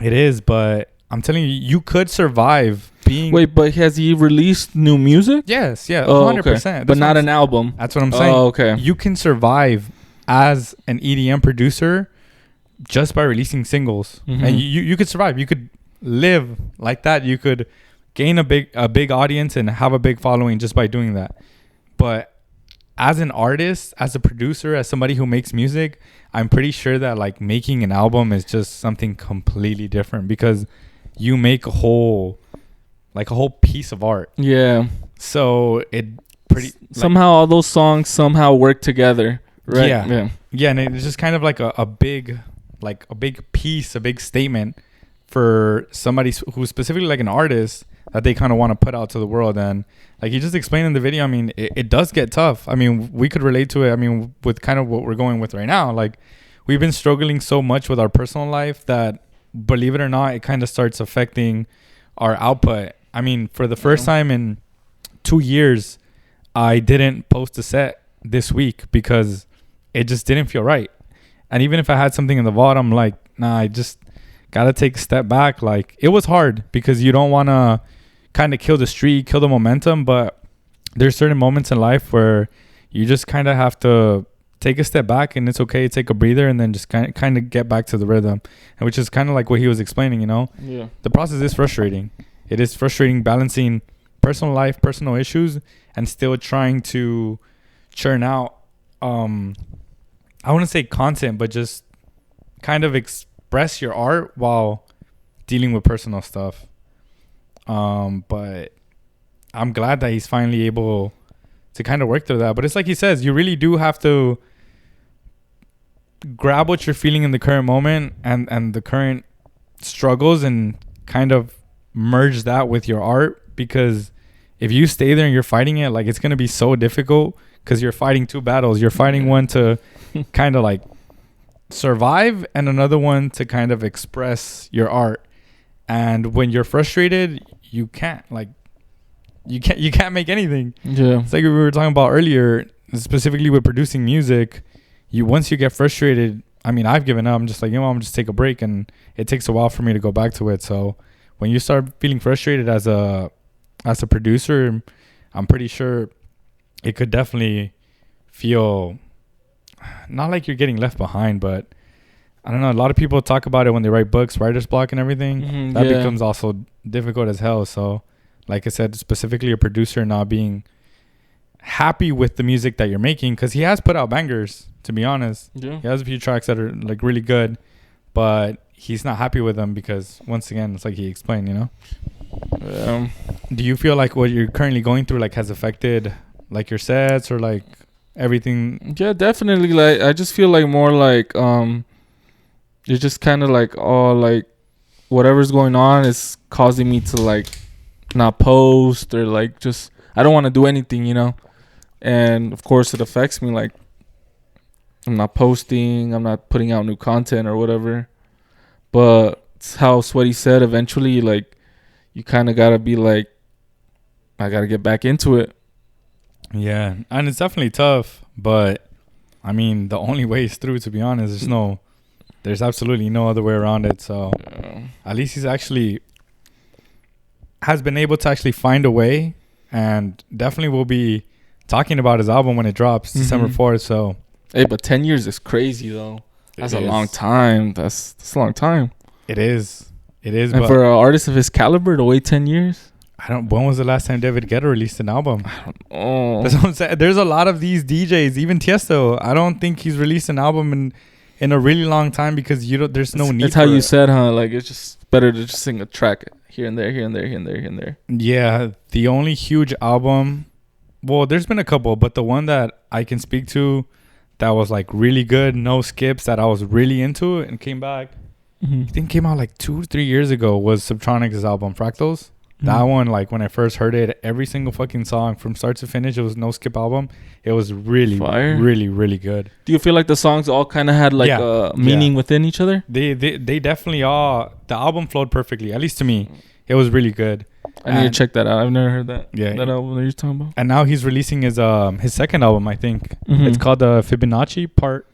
[SPEAKER 1] It is, but I'm telling you, you could survive being.
[SPEAKER 2] Wait, but has he released new music?
[SPEAKER 1] Yes, yeah, 100%.
[SPEAKER 2] Okay. But not an album.
[SPEAKER 1] That's what I'm saying.
[SPEAKER 2] Oh, okay.
[SPEAKER 1] You can survive as an EDM producer just by releasing singles, and you could survive. You could live like that. You could gain a big audience and have a big following just by doing that. But as an artist, as a producer, as somebody who makes music, I'm pretty sure that like making an album is just something completely different, because you make a whole piece of art.
[SPEAKER 2] Yeah.
[SPEAKER 1] So it pretty
[SPEAKER 2] somehow all those songs somehow work together, right?
[SPEAKER 1] Yeah, and it's just kind of like a big piece, a big statement for somebody who's specifically like an artist that they kind of want to put out to the world. And like you just explained in the video, I mean, it does get tough. I mean, we could relate to it. I mean, with kind of what we're going with right now, like we've been struggling so much with our personal life that, believe it or not, it kind of starts affecting our output. I mean, for the first time in 2 years, I didn't post a set this week because it just didn't feel right. And even if I had something in the vault, I'm like, nah, I just gotta take a step back. Like, it was hard because you don't want to kind of kill the streak, kill the momentum, but there's certain moments in life where you just kind of have to take a step back, and it's okay to take a breather and then just kind of get back to the rhythm. And which is kind of like what he was explaining, you know? Yeah. The process is frustrating. It is frustrating balancing personal life, personal issues, and still trying to churn out, I wouldn't say content, but just kind of express your art while dealing with personal stuff. But I'm glad that he's finally able to kind of work through that. But it's like he says, you really do have to grab what you're feeling in the current moment and the current struggles and kind of merge that with your art, because if you stay there and you're fighting it, like, it's going to be so difficult because you're fighting two battles. You're fighting one to kind of like survive and another one to kind of express your art. And when you're frustrated, you can't make anything. Yeah. It's like we were talking about earlier, specifically with producing music. Once you get frustrated, I mean, I've given up. I'm just like, you know, I'm just take a break, and it takes a while for me to go back to it. So when you start feeling frustrated as a producer, I'm pretty sure it could definitely feel not like you're getting left behind, but I don't know. A lot of people talk about it when they write books, writer's block and everything. That becomes also difficult as hell. So like I said, specifically a producer not being happy with the music that you're making, because he has put out bangers, to be honest. Yeah. He has a few tracks that are like really good, but he's not happy with them because, once again, it's like he explained, you know? Do you feel like what you're currently going through like has affected like your sets, or like everything.
[SPEAKER 2] Yeah, definitely. Like, I just feel like more like it's just kind of like, oh, like whatever's going on is causing me to like not post, or like just I don't want to do anything, you know. And of course it affects me, like I'm not posting, I'm not putting out new content or whatever. But it's how Sweaty said, eventually like you kind of gotta be like, I gotta get back into it.
[SPEAKER 1] Yeah, and it's definitely tough, but I mean the only way is through, to be honest. There's absolutely no other way around it. So at least he's actually has been able to actually find a way, and definitely will be talking about his album when it drops December 4th. So
[SPEAKER 2] hey, but 10 years is crazy though. That's a long time. That's a long time.
[SPEAKER 1] It is.
[SPEAKER 2] And for an artist of his caliber to wait 10 years,
[SPEAKER 1] when was the last time David Guetta released an album?
[SPEAKER 2] I don't know.
[SPEAKER 1] That's what I'm saying. There's a lot of these DJs, even Tiesto. I don't think he's released an album in a really long time, because there's no need.
[SPEAKER 2] That's how you said, huh? Like, it's just better to just sing a track here and there, here and there, here and there, here and there.
[SPEAKER 1] Yeah, the only huge album, well, there's been a couple, but the one that I can speak to that was like really good, no skips, that I was really into and came back, I think came out like 2-3 years ago, was Subtronic's album Fractals. That one, like when I first heard it, every single fucking song from start to finish, it was no skip album. It was really, really, really good.
[SPEAKER 2] Do you feel like the songs all kind of had like a meaning within each other?
[SPEAKER 1] They definitely are. The album flowed perfectly, at least to me. It was really good.
[SPEAKER 2] I need to check that out. I've never heard that.
[SPEAKER 1] Yeah,
[SPEAKER 2] that album that you're talking about.
[SPEAKER 1] And now he's releasing his second album, I think. It's called Fibonacci Part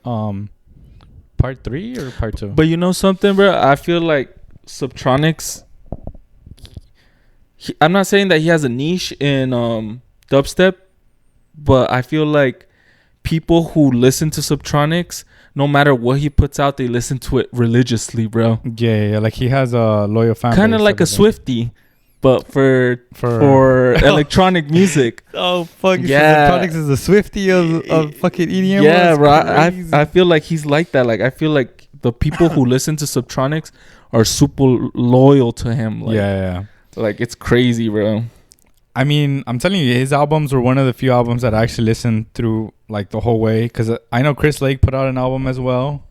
[SPEAKER 1] 3 or Part 2.
[SPEAKER 2] But you know something, bro? I feel like Subtronics, I'm not saying that he has a niche in dubstep, but I feel like people who listen to Subtronics, no matter what he puts out, they listen to it religiously, bro.
[SPEAKER 1] Yeah. Like he has a loyal fan.
[SPEAKER 2] Kind of like a Swiftie, but for electronic music.
[SPEAKER 1] Oh fuck! Yeah, Subtronics is a Swiftie of fucking EDM.
[SPEAKER 2] Yeah, bro. I feel like he's like that. Like I feel like the people who listen to Subtronics are super loyal to him. Like,
[SPEAKER 1] yeah.
[SPEAKER 2] Like, it's crazy, bro.
[SPEAKER 1] I mean, I'm telling you, his albums were one of the few albums that I actually listened through like the whole way, because I know Chris Lake put out an album as well.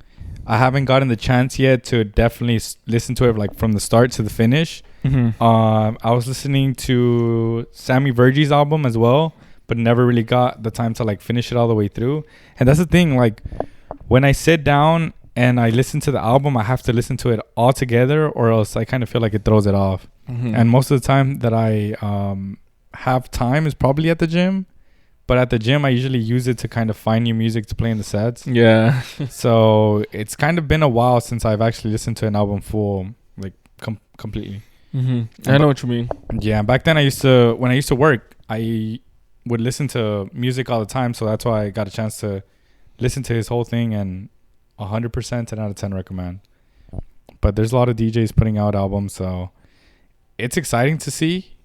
[SPEAKER 1] I haven't gotten the chance yet to definitely listen to it like from the start to the finish. I was listening to Sammy Vergie's album as well, but never really got the time to like finish it all the way through. And that's the thing, like when I sit down and I listen to the album, I have to listen to it all together, or else I kind of feel like it throws it off. And most of the time that I have time is probably at the gym. But at the gym, I usually use it to kind of find new music to play in the sets. Yeah. So it's kind of been a while since I've actually listened to an album full, like completely.
[SPEAKER 2] I know what you mean.
[SPEAKER 1] Yeah. Back then, when I used to work, I would listen to music all the time. So that's why I got a chance to listen to his whole thing, and 100% 10 out of 10 recommend. But there's a lot of DJs putting out albums, so it's exciting to see.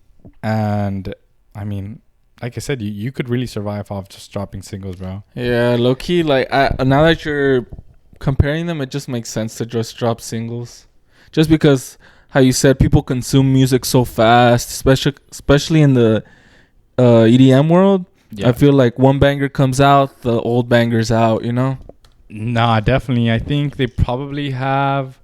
[SPEAKER 1] And I mean, like I said, you could really survive off just dropping singles, bro.
[SPEAKER 2] Yeah, low key, like now that you're comparing them, it just makes sense to just drop singles. Just because, how you said, people consume music so fast, especially in the EDM world. Yeah. I feel like one banger comes out, the old banger's out, you know?
[SPEAKER 1] Nah, definitely. I think they probably have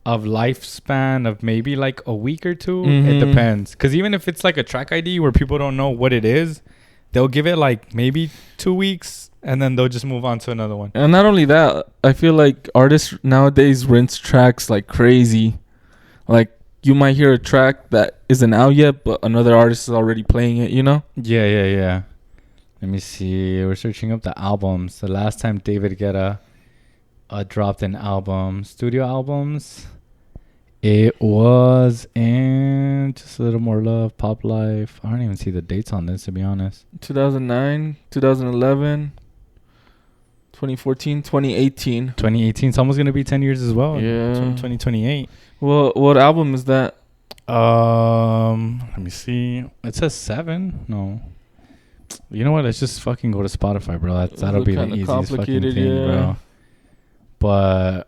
[SPEAKER 1] a lifespan of maybe like a week or two. It depends, because even if it's like a track ID where people don't know what it is, they'll give it like maybe 2 weeks and then they'll just move on to another one.
[SPEAKER 2] And not only that, I feel like artists nowadays rinse tracks like crazy. Like you might hear a track that isn't out yet, but another artist is already playing it, you know?
[SPEAKER 1] Yeah. Let me see. We're searching up the albums. The last time David Guetta dropped an album, studio albums, it was in Just a Little More Love, Pop Life. I don't even see the dates on this, to be honest.
[SPEAKER 2] 2009, 2011, 2014, 2018.
[SPEAKER 1] 2018. It's almost going to be 10 years as well.
[SPEAKER 2] Yeah.
[SPEAKER 1] 2028.
[SPEAKER 2] Well, what album is that?
[SPEAKER 1] Let me see. It says 7. No. You know what? Let's just fucking go to Spotify, bro. That'll be the easiest fucking thing, bro. But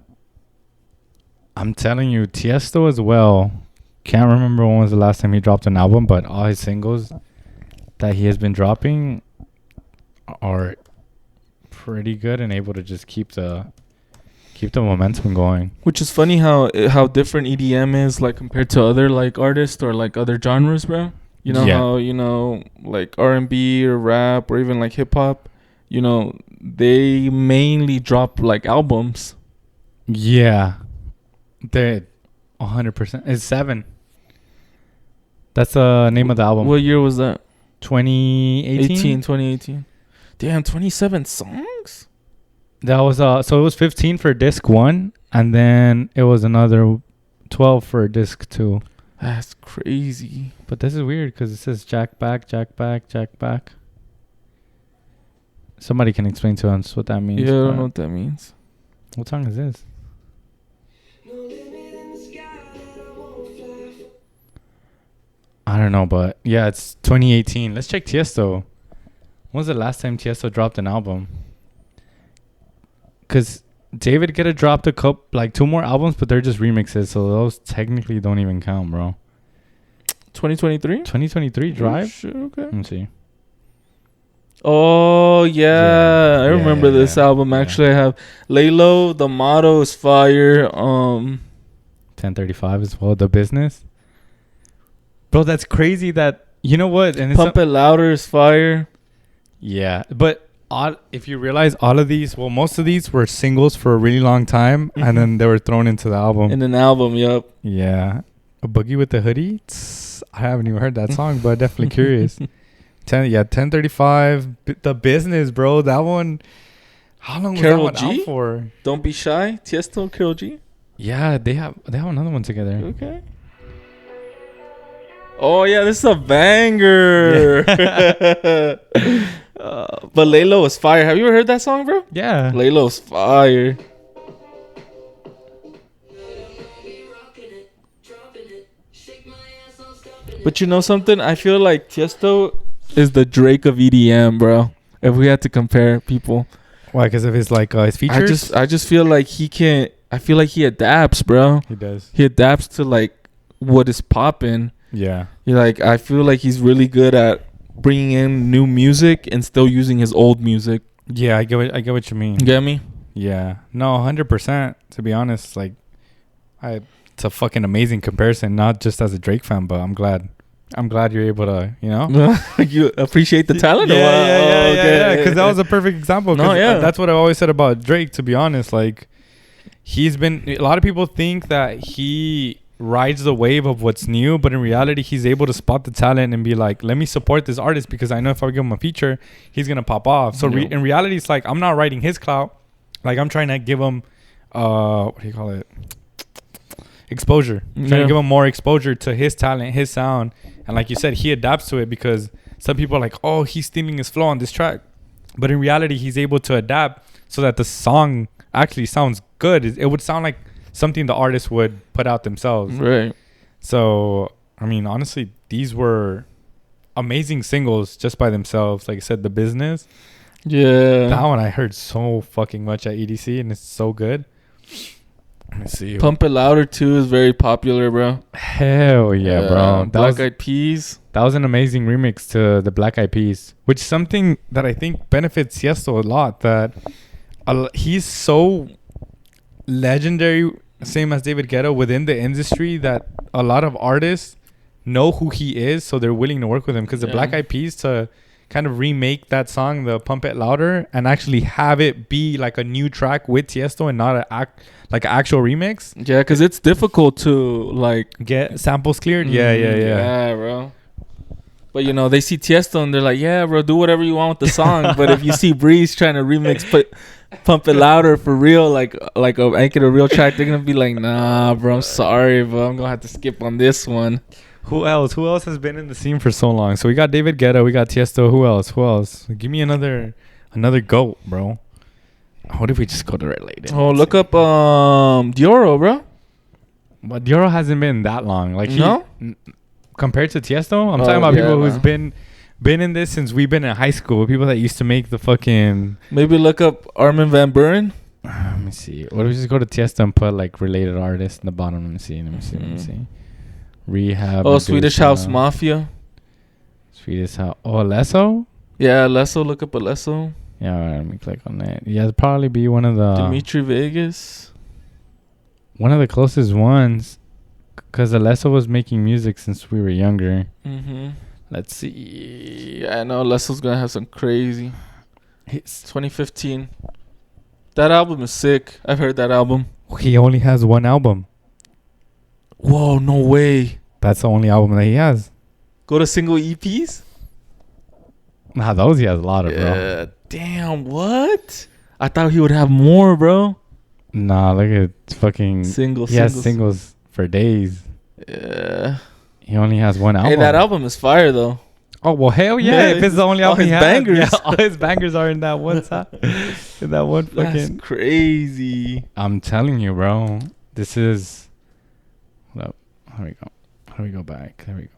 [SPEAKER 1] I'm telling you, Tiesto as well. Can't remember when was the last time he dropped an album, but all his singles that he has been dropping are pretty good and able to just keep the momentum going.
[SPEAKER 2] Which is funny how different EDM is like compared to other like artists or like other genres, bro. You know how like R&B or rap or even like hip hop, they mainly drop like albums.
[SPEAKER 1] Yeah, they 100%. It's 7. That's the name of the album.
[SPEAKER 2] What year was that?
[SPEAKER 1] 2018.
[SPEAKER 2] 2018. Damn, 27 songs.
[SPEAKER 1] That was so it was 15 for disc 1, and then it was another 12 for disc 2.
[SPEAKER 2] That's crazy.
[SPEAKER 1] But this is weird because it says Jack back, Jack back, Jack back. Somebody can explain to us what that means.
[SPEAKER 2] Yeah, I don't know what that means.
[SPEAKER 1] What song is this? I don't know, but yeah, it's 2018. Let's check Tiesto. When was the last time Tiesto dropped an album? Because David Guetta dropped a couple, like 2 more albums, but they're just remixes, so those technically don't even count, bro.
[SPEAKER 2] 2023?
[SPEAKER 1] 2023 Drive?
[SPEAKER 2] Oh, shit, okay.
[SPEAKER 1] Let me see.
[SPEAKER 2] Oh, yeah. I remember this album. Actually, I have Lay Low, The Motto is fire.
[SPEAKER 1] 1035 as well, The Business. Bro, that's crazy that, you know what? And
[SPEAKER 2] Pump It Louder is fire.
[SPEAKER 1] Yeah, but if you realize all of these, well, most of these were singles for a really long time, and then they were thrown into the album.
[SPEAKER 2] In an album, yep.
[SPEAKER 1] Yeah. A Boogie with the Hoodie? I haven't even heard that song, but definitely curious. 1035, The Business, bro. That one, how long was that one out for?
[SPEAKER 2] Don't Be Shy, Tiesto, Karol G.
[SPEAKER 1] Yeah, they have another one together.
[SPEAKER 2] Okay. Oh, yeah, this is a banger. Yeah. But Laylo is fire. Have you ever heard that song, bro?
[SPEAKER 1] Yeah.
[SPEAKER 2] Laylo's fire. But you know something? I feel like Tiesto is the Drake of EDM, bro. If we had to compare people.
[SPEAKER 1] Why? Because of his his features?
[SPEAKER 2] I just feel like he can't. I feel like he adapts, bro.
[SPEAKER 1] He does.
[SPEAKER 2] He adapts to like what is popping.
[SPEAKER 1] Yeah.
[SPEAKER 2] I feel like he's really good at bringing in new music and still using his old music.
[SPEAKER 1] Yeah, I get what you mean.
[SPEAKER 2] You get me?
[SPEAKER 1] Yeah. No, 100%. To be honest, it's a fucking amazing comparison. Not just as a Drake fan, but I'm glad you're able to,
[SPEAKER 2] you appreciate the talent.
[SPEAKER 1] Yeah. Because that was a perfect example.
[SPEAKER 2] No, yeah.
[SPEAKER 1] That's what I always said about Drake. To be honest, he's been. A lot of people think that he rides the wave of what's new, but in reality he's able to spot the talent and be like, let me support this artist because I know if I give him a feature he's gonna pop off. So in reality it's like I'm not riding his clout, I'm trying to give him what do you call it, exposure. I'm trying to give him more exposure to his talent, his sound, and like you said, he adapts to it because some people are like, oh, he's stealing his flow on this track, but in reality he's able to adapt so that the song actually sounds good. It would sound like something the artist would put out themselves.
[SPEAKER 2] Right.
[SPEAKER 1] So, I mean, honestly, these were amazing singles just by themselves. Like I said, The Business.
[SPEAKER 2] Yeah.
[SPEAKER 1] That one I heard so fucking much at EDC, and it's so good. Let me see.
[SPEAKER 2] Pump It Louder, too, is very popular, bro.
[SPEAKER 1] Hell yeah, bro.
[SPEAKER 2] Black Eyed Peas.
[SPEAKER 1] That was an amazing remix to the Black Eyed Peas, which is something that I think benefits Tiesto a lot. That he's so legendary, same as David Guetta, within the industry, that a lot of artists know who he is, so they're willing to work with him. Because the Black Eyed Peas, to kind of remake that song, the Pump It Louder, and actually have it be like a new track with Tiesto and not an actual remix.
[SPEAKER 2] Yeah, because it's difficult to
[SPEAKER 1] get samples cleared. Yeah,
[SPEAKER 2] bro. But they see Tiesto and they're like, yeah, bro, do whatever you want with the song. But if you see Breeze trying to remix Pump It Louder for real, make it a real track, they're gonna be like, nah, bro, I'm sorry, but I'm gonna have to skip on this one.
[SPEAKER 1] Who else has been in the scene for so long? So we got David Guetta, we got Tiesto. Who else? Give me another GOAT, bro. What if we just go to Red Lady?
[SPEAKER 2] Oh, look up Dioro, bro.
[SPEAKER 1] But Dioro hasn't been that long.
[SPEAKER 2] No?
[SPEAKER 1] Compared to Tiesto, I'm talking about people who's been in this since we've been in high school. People that used to make the fucking.
[SPEAKER 2] Maybe look up Armin van Buuren.
[SPEAKER 1] Let me see. What if we just go to Tiesto and put related artists in the bottom? Let me see. Rehab.
[SPEAKER 2] Oh, Swedish House Mafia.
[SPEAKER 1] Swedish House. Oh, Alesso?
[SPEAKER 2] Yeah, Alesso. Look up Alesso.
[SPEAKER 1] Yeah, all right, let me click on that. Yeah, it'd probably be one of the
[SPEAKER 2] Dimitri Vegas.
[SPEAKER 1] one of the closest ones, because Alesso was making music since we were younger.
[SPEAKER 2] Mm-hmm.
[SPEAKER 1] Let's see.
[SPEAKER 2] Yeah, I know Leslie's gonna have some crazy. It's 2015. That album is sick. I've heard that album.
[SPEAKER 1] He only has one album.
[SPEAKER 2] Whoa, no way.
[SPEAKER 1] That's the only album that he has.
[SPEAKER 2] Go to single EPs?
[SPEAKER 1] Nah, those he has a lot of, bro.
[SPEAKER 2] Yeah, damn, what? I thought he would have more, bro.
[SPEAKER 1] Nah, look at fucking...
[SPEAKER 2] Singles.
[SPEAKER 1] He has singles for days.
[SPEAKER 2] Yeah.
[SPEAKER 1] He only has one album.
[SPEAKER 2] Hey, that album is fire, though.
[SPEAKER 1] Oh, well, hell yeah. If it's the only album he has.
[SPEAKER 2] Bangers.
[SPEAKER 1] Yeah, all his bangers are in that one side. In that one fucking...
[SPEAKER 2] That's crazy.
[SPEAKER 1] I'm telling you, bro. This is... Hold up. How do we go back? There we go.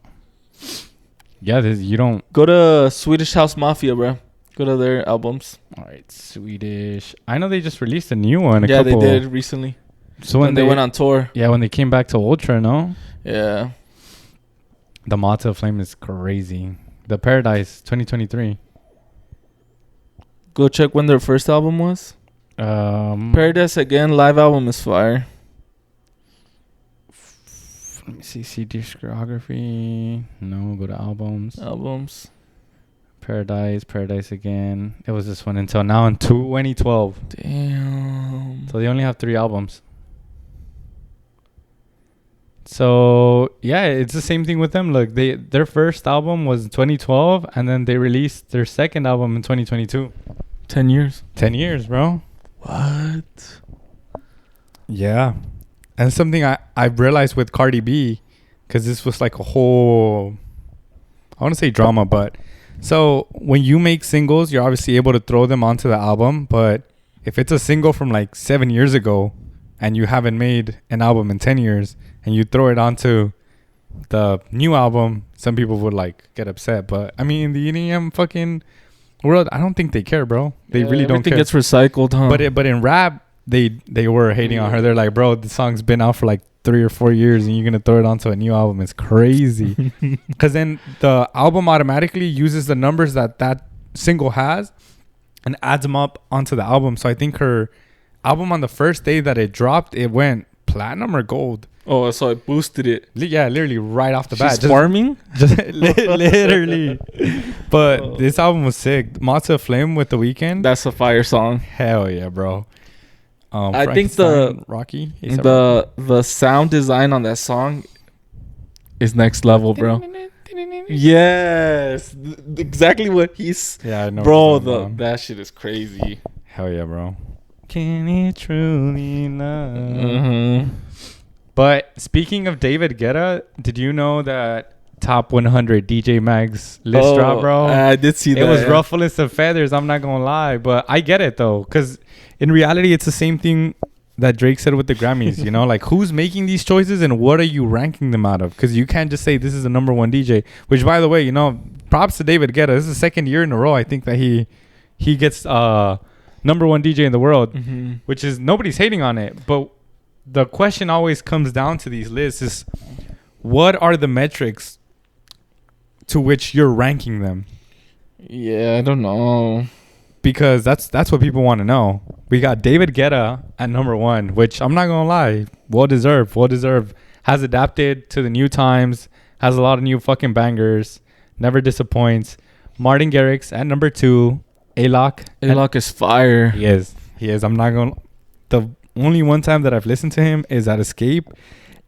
[SPEAKER 1] Yeah, you don't...
[SPEAKER 2] Go to Swedish House Mafia, bro. Go to their albums.
[SPEAKER 1] All right, Swedish. I know they just released a new one.
[SPEAKER 2] They did recently.
[SPEAKER 1] So
[SPEAKER 2] when they went on tour.
[SPEAKER 1] Yeah, when they came back to Ultra, no?
[SPEAKER 2] Yeah.
[SPEAKER 1] The Mata Flame is crazy. The Paradise 2023.
[SPEAKER 2] Go check when their first album was. Paradise again. Live album is fire.
[SPEAKER 1] Let me see. CD discography. No, go to albums. Paradise again. It was this one until now in 2012.
[SPEAKER 2] Damn.
[SPEAKER 1] So they only have 3 albums. So yeah, it's the same thing with them. Look, their first album was 2012, and then they released their second album in 2022.
[SPEAKER 2] 10 years.
[SPEAKER 1] 10 years, bro.
[SPEAKER 2] What?
[SPEAKER 1] Yeah. And something I realized with Cardi B, because this was like a whole, I want to say drama, but so when you make singles, you're obviously able to throw them onto the album. But if it's a single from like 7 years ago and you haven't made an album in 10 years and you throw it onto the new album, some people would like get upset. But I mean, in the EDM fucking world, I don't think they care, bro. They really don't care.
[SPEAKER 2] Everything gets recycled, huh?
[SPEAKER 1] But in rap, they were hating on her. They're like, bro, the song's been out for like 3 or 4 years and you're gonna throw it onto a new album. It's crazy. Because then the album automatically uses the numbers that single has and adds them up onto the album. So I think her album on the first day that it dropped, it went platinum or gold.
[SPEAKER 2] Oh, so it boosted it.
[SPEAKER 1] Yeah, literally right off the bat.
[SPEAKER 2] She's farming?
[SPEAKER 1] Just literally. But this album was sick. Matza Flame with The Weeknd.
[SPEAKER 2] That's a fire song.
[SPEAKER 1] Hell yeah, bro.
[SPEAKER 2] I think the
[SPEAKER 1] Rocky,
[SPEAKER 2] the sound design on that song is next level, bro. Yes, exactly what he's.
[SPEAKER 1] Yeah, I know,
[SPEAKER 2] bro. That shit is crazy.
[SPEAKER 1] Hell yeah, bro. Can it truly love?
[SPEAKER 2] Mm-hmm.
[SPEAKER 1] But speaking of David Guetta, did you know that top 100 DJ Mag's list drop, bro?
[SPEAKER 2] I did see that.
[SPEAKER 1] It was rufflest of feathers. I'm not gonna lie, but I get it though, because in reality, it's the same thing that Drake said with the Grammys. You know, like who's making these choices and what are you ranking them out of? Because you can't just say this is the number one DJ. Which, by the way, you know, props to David Guetta. This is the second year in a row I think that he gets number one DJ in the world, which is nobody's hating on it, but the question always comes down to these lists is what are the metrics to which you're ranking them?
[SPEAKER 2] Yeah, I don't know.
[SPEAKER 1] Because that's what people want to know. We got David Guetta at number one, which I'm not going to lie, well deserved. Has adapted to the new times, has a lot of new fucking bangers, never disappoints. Martin Garrix at number 2. A-Lock
[SPEAKER 2] is fire.
[SPEAKER 1] He is. I'm not going to... The only one time that I've listened to him is at Escape,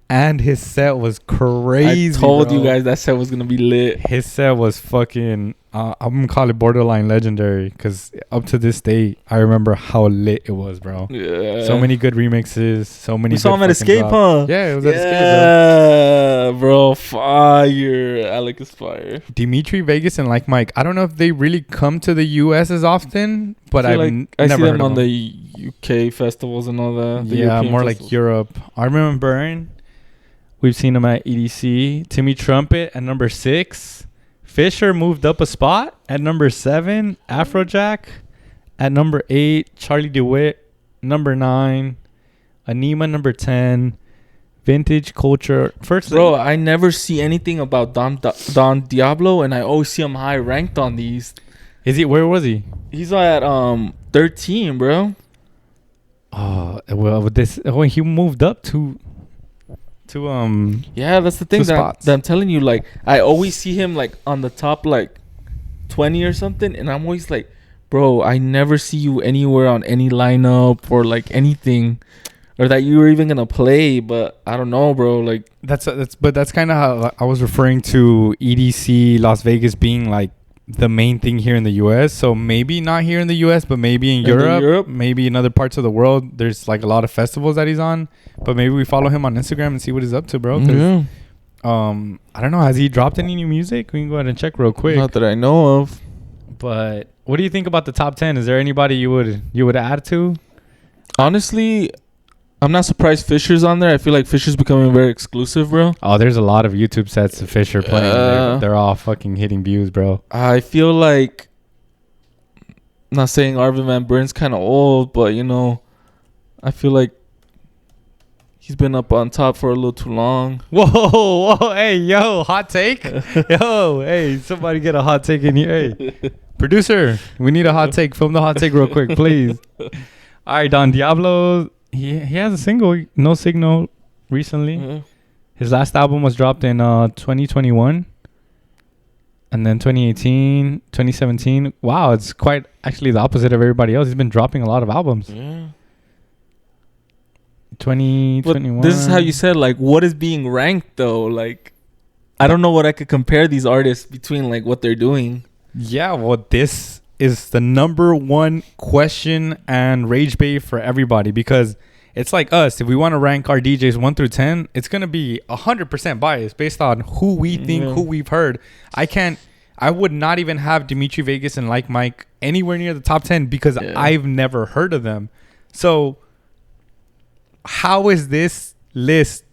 [SPEAKER 1] and his set was crazy.
[SPEAKER 2] I told you guys that set was gonna be lit.
[SPEAKER 1] His set was fucking I'm gonna call it borderline legendary, because up to this day I remember how lit it was, bro.
[SPEAKER 2] Yeah,
[SPEAKER 1] so many good remixes, so many.
[SPEAKER 2] We saw him at Escape,
[SPEAKER 1] huh? Yeah, it was at Escape,
[SPEAKER 2] bro. Fire. Alec is fire.
[SPEAKER 1] Dimitri Vegas and Like Mike, I don't know if they really come to the US as often, but I
[SPEAKER 2] see them on the UK festivals and all that.
[SPEAKER 1] Yeah, European more festivals. Like Europe. I remember we've seen him at EDC. Timmy Trumpet at number 6. Fisher moved up a spot at number 7. Afrojack at number 8. Charlie DeWitt number 9. Anima number 10. Vintage Culture.
[SPEAKER 2] Bro, I never see anything about Don Diablo, and I always see him high ranked on these.
[SPEAKER 1] Is he? Where was he?
[SPEAKER 2] He's at 13, bro.
[SPEAKER 1] Oh well, with this, he moved up to
[SPEAKER 2] Yeah, that's the thing that I'm telling you. Like, I always see him like on the top like 20 or something, and I'm always like, bro, I never see you anywhere on any lineup or like anything, or that you were even gonna play. But I don't know, bro. Like
[SPEAKER 1] that's kind of how I was referring to EDC Las Vegas being like the main thing here in the US. So maybe not here in the US, but maybe in Europe, maybe in other parts of the world. There's like a lot of festivals that he's on, but maybe we follow him on Instagram and see what he's up to, bro.
[SPEAKER 2] Yeah.
[SPEAKER 1] I don't know. Has he dropped any new music? We can go ahead and check real quick.
[SPEAKER 2] Not that I know of.
[SPEAKER 1] But what do you think about the top 10? Is there anybody you would add to?
[SPEAKER 2] Honestly, I'm not surprised Fisher's on there. I feel like Fisher's becoming very exclusive, bro.
[SPEAKER 1] Oh, there's a lot of YouTube sets of Fisher playing. They're all fucking hitting views, bro.
[SPEAKER 2] I feel like, I'm not saying Arvin Van Buren's kind of old, but you know, I feel like he's been up on top for a little too long.
[SPEAKER 1] Whoa, hey, yo, hot take? Yo, hey, somebody get a hot take in here. Hey, producer, we need a hot take. Film the hot take real quick, please. All right, Don Diablo, he has a single, No Signal, recently.
[SPEAKER 2] Mm-hmm.
[SPEAKER 1] His last album was dropped in 2021. And then 2018, 2017. Wow, it's quite actually the opposite of everybody else. He's been dropping a lot of albums.
[SPEAKER 2] Yeah.
[SPEAKER 1] 2021.
[SPEAKER 2] This is how you said, like, what is being ranked, though? Like, I don't know what I could compare these artists between, like, what they're doing.
[SPEAKER 1] Yeah, well, this is the number one question and rage bait for everybody, because it's like us. If we want to rank our DJs 1 through 10, it's going to be 100% biased based on who we think, who we've heard. I would not even have Dimitri Vegas and Like Mike anywhere near the top 10 because I've never heard of them. So how is this list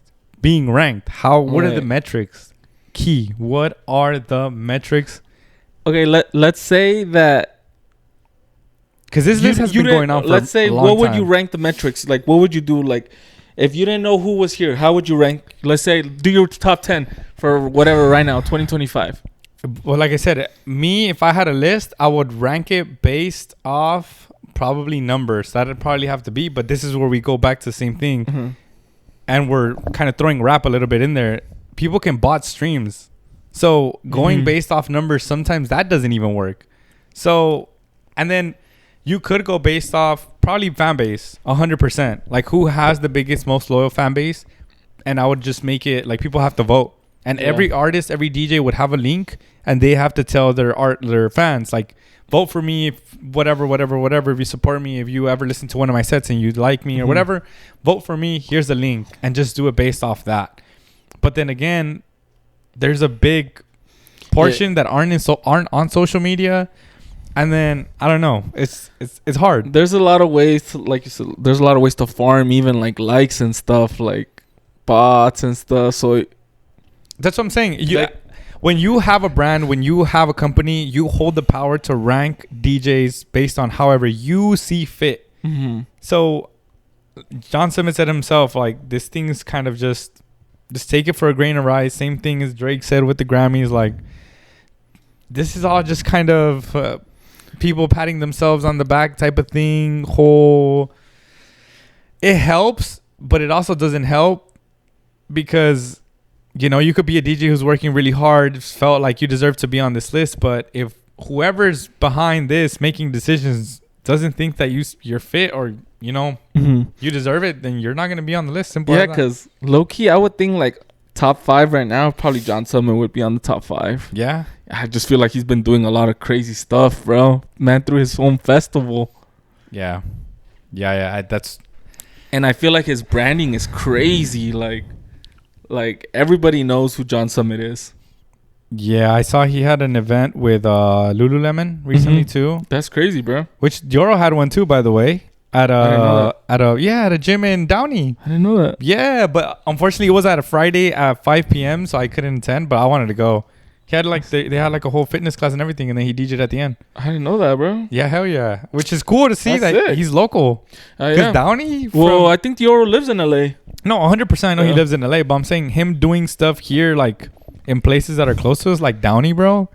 [SPEAKER 1] being ranked? What are the metrics? Key, what are the metrics?
[SPEAKER 2] Okay, let's say that,
[SPEAKER 1] because this list has been going on for
[SPEAKER 2] let's say,
[SPEAKER 1] a long
[SPEAKER 2] what would
[SPEAKER 1] time.
[SPEAKER 2] you rank the metrics? Like, what would you do? Like, if you didn't know who was here, how would you rank? Let's say, do your top 10 for whatever right now, 2025.
[SPEAKER 1] Well, like I said, if I had a list, I would rank it based off probably numbers. That'd probably have to be, but this is where we go back to the same thing.
[SPEAKER 2] Mm-hmm.
[SPEAKER 1] And we're kind of throwing rap a little bit in there. People can bot streams. So going based off numbers, sometimes that doesn't even work. So, and then you could go based off probably fan base, 100%. Like, who has the biggest, most loyal fan base? And I would just make it like people have to vote. And every artist, every DJ would have a link, and they have to tell their fans, like, vote for me, if whatever. If you support me, if you ever listen to one of my sets and you like me or whatever, vote for me. Here's the link, and just do it based off that. But then again, there's a big portion that aren't on social media, and then I don't know. It's hard.
[SPEAKER 2] There's a lot of ways to, like you said, there's a lot of ways to farm, even like likes and stuff, like bots and stuff. So
[SPEAKER 1] that's what I'm saying. When you have a brand, when you have a company, you hold the power to rank DJs based on however you see fit.
[SPEAKER 2] Mm-hmm.
[SPEAKER 1] So John Summit said himself, like, this thing's kind of just take it for a grain of rice. Same thing as Drake said with the Grammys. Like, this is all just kind of people patting themselves on the back type of thing. It helps, but it also doesn't help, because, you know, you could be a DJ who's working really hard, felt like you deserve to be on this list, but if whoever's behind this making decisions doesn't think that you're fit, or, you know, you deserve it, then you're not going to be on the list. Simple as that.
[SPEAKER 2] because low-key, I would think, like, top 5 right now, probably John Summit would be on the top 5.
[SPEAKER 1] Yeah.
[SPEAKER 2] I just feel like he's been doing a lot of crazy stuff, bro. Man, through his home festival.
[SPEAKER 1] Yeah.
[SPEAKER 2] And I feel like his branding is crazy. Like everybody knows who John Summit is.
[SPEAKER 1] Yeah, I saw he had an event with Lululemon recently too.
[SPEAKER 2] That's crazy, bro.
[SPEAKER 1] Which Dioro had one too, by the way. At a gym in Downey.
[SPEAKER 2] I didn't know that.
[SPEAKER 1] Yeah, but unfortunately it was at a Friday at 5 p.m. so I couldn't attend, but I wanted to go. He had like they had like a whole fitness class and everything, and then he DJ'd at the end.
[SPEAKER 2] I didn't know that, bro.
[SPEAKER 1] Yeah, hell yeah. Which is cool to see
[SPEAKER 2] That's
[SPEAKER 1] that
[SPEAKER 2] sick.
[SPEAKER 1] he's local. Because Downey.
[SPEAKER 2] Well, I think Dioro lives in LA.
[SPEAKER 1] No, 100%. I know he lives in LA, but I'm saying him doing stuff here, like in places that are close to us, like Downey, bro.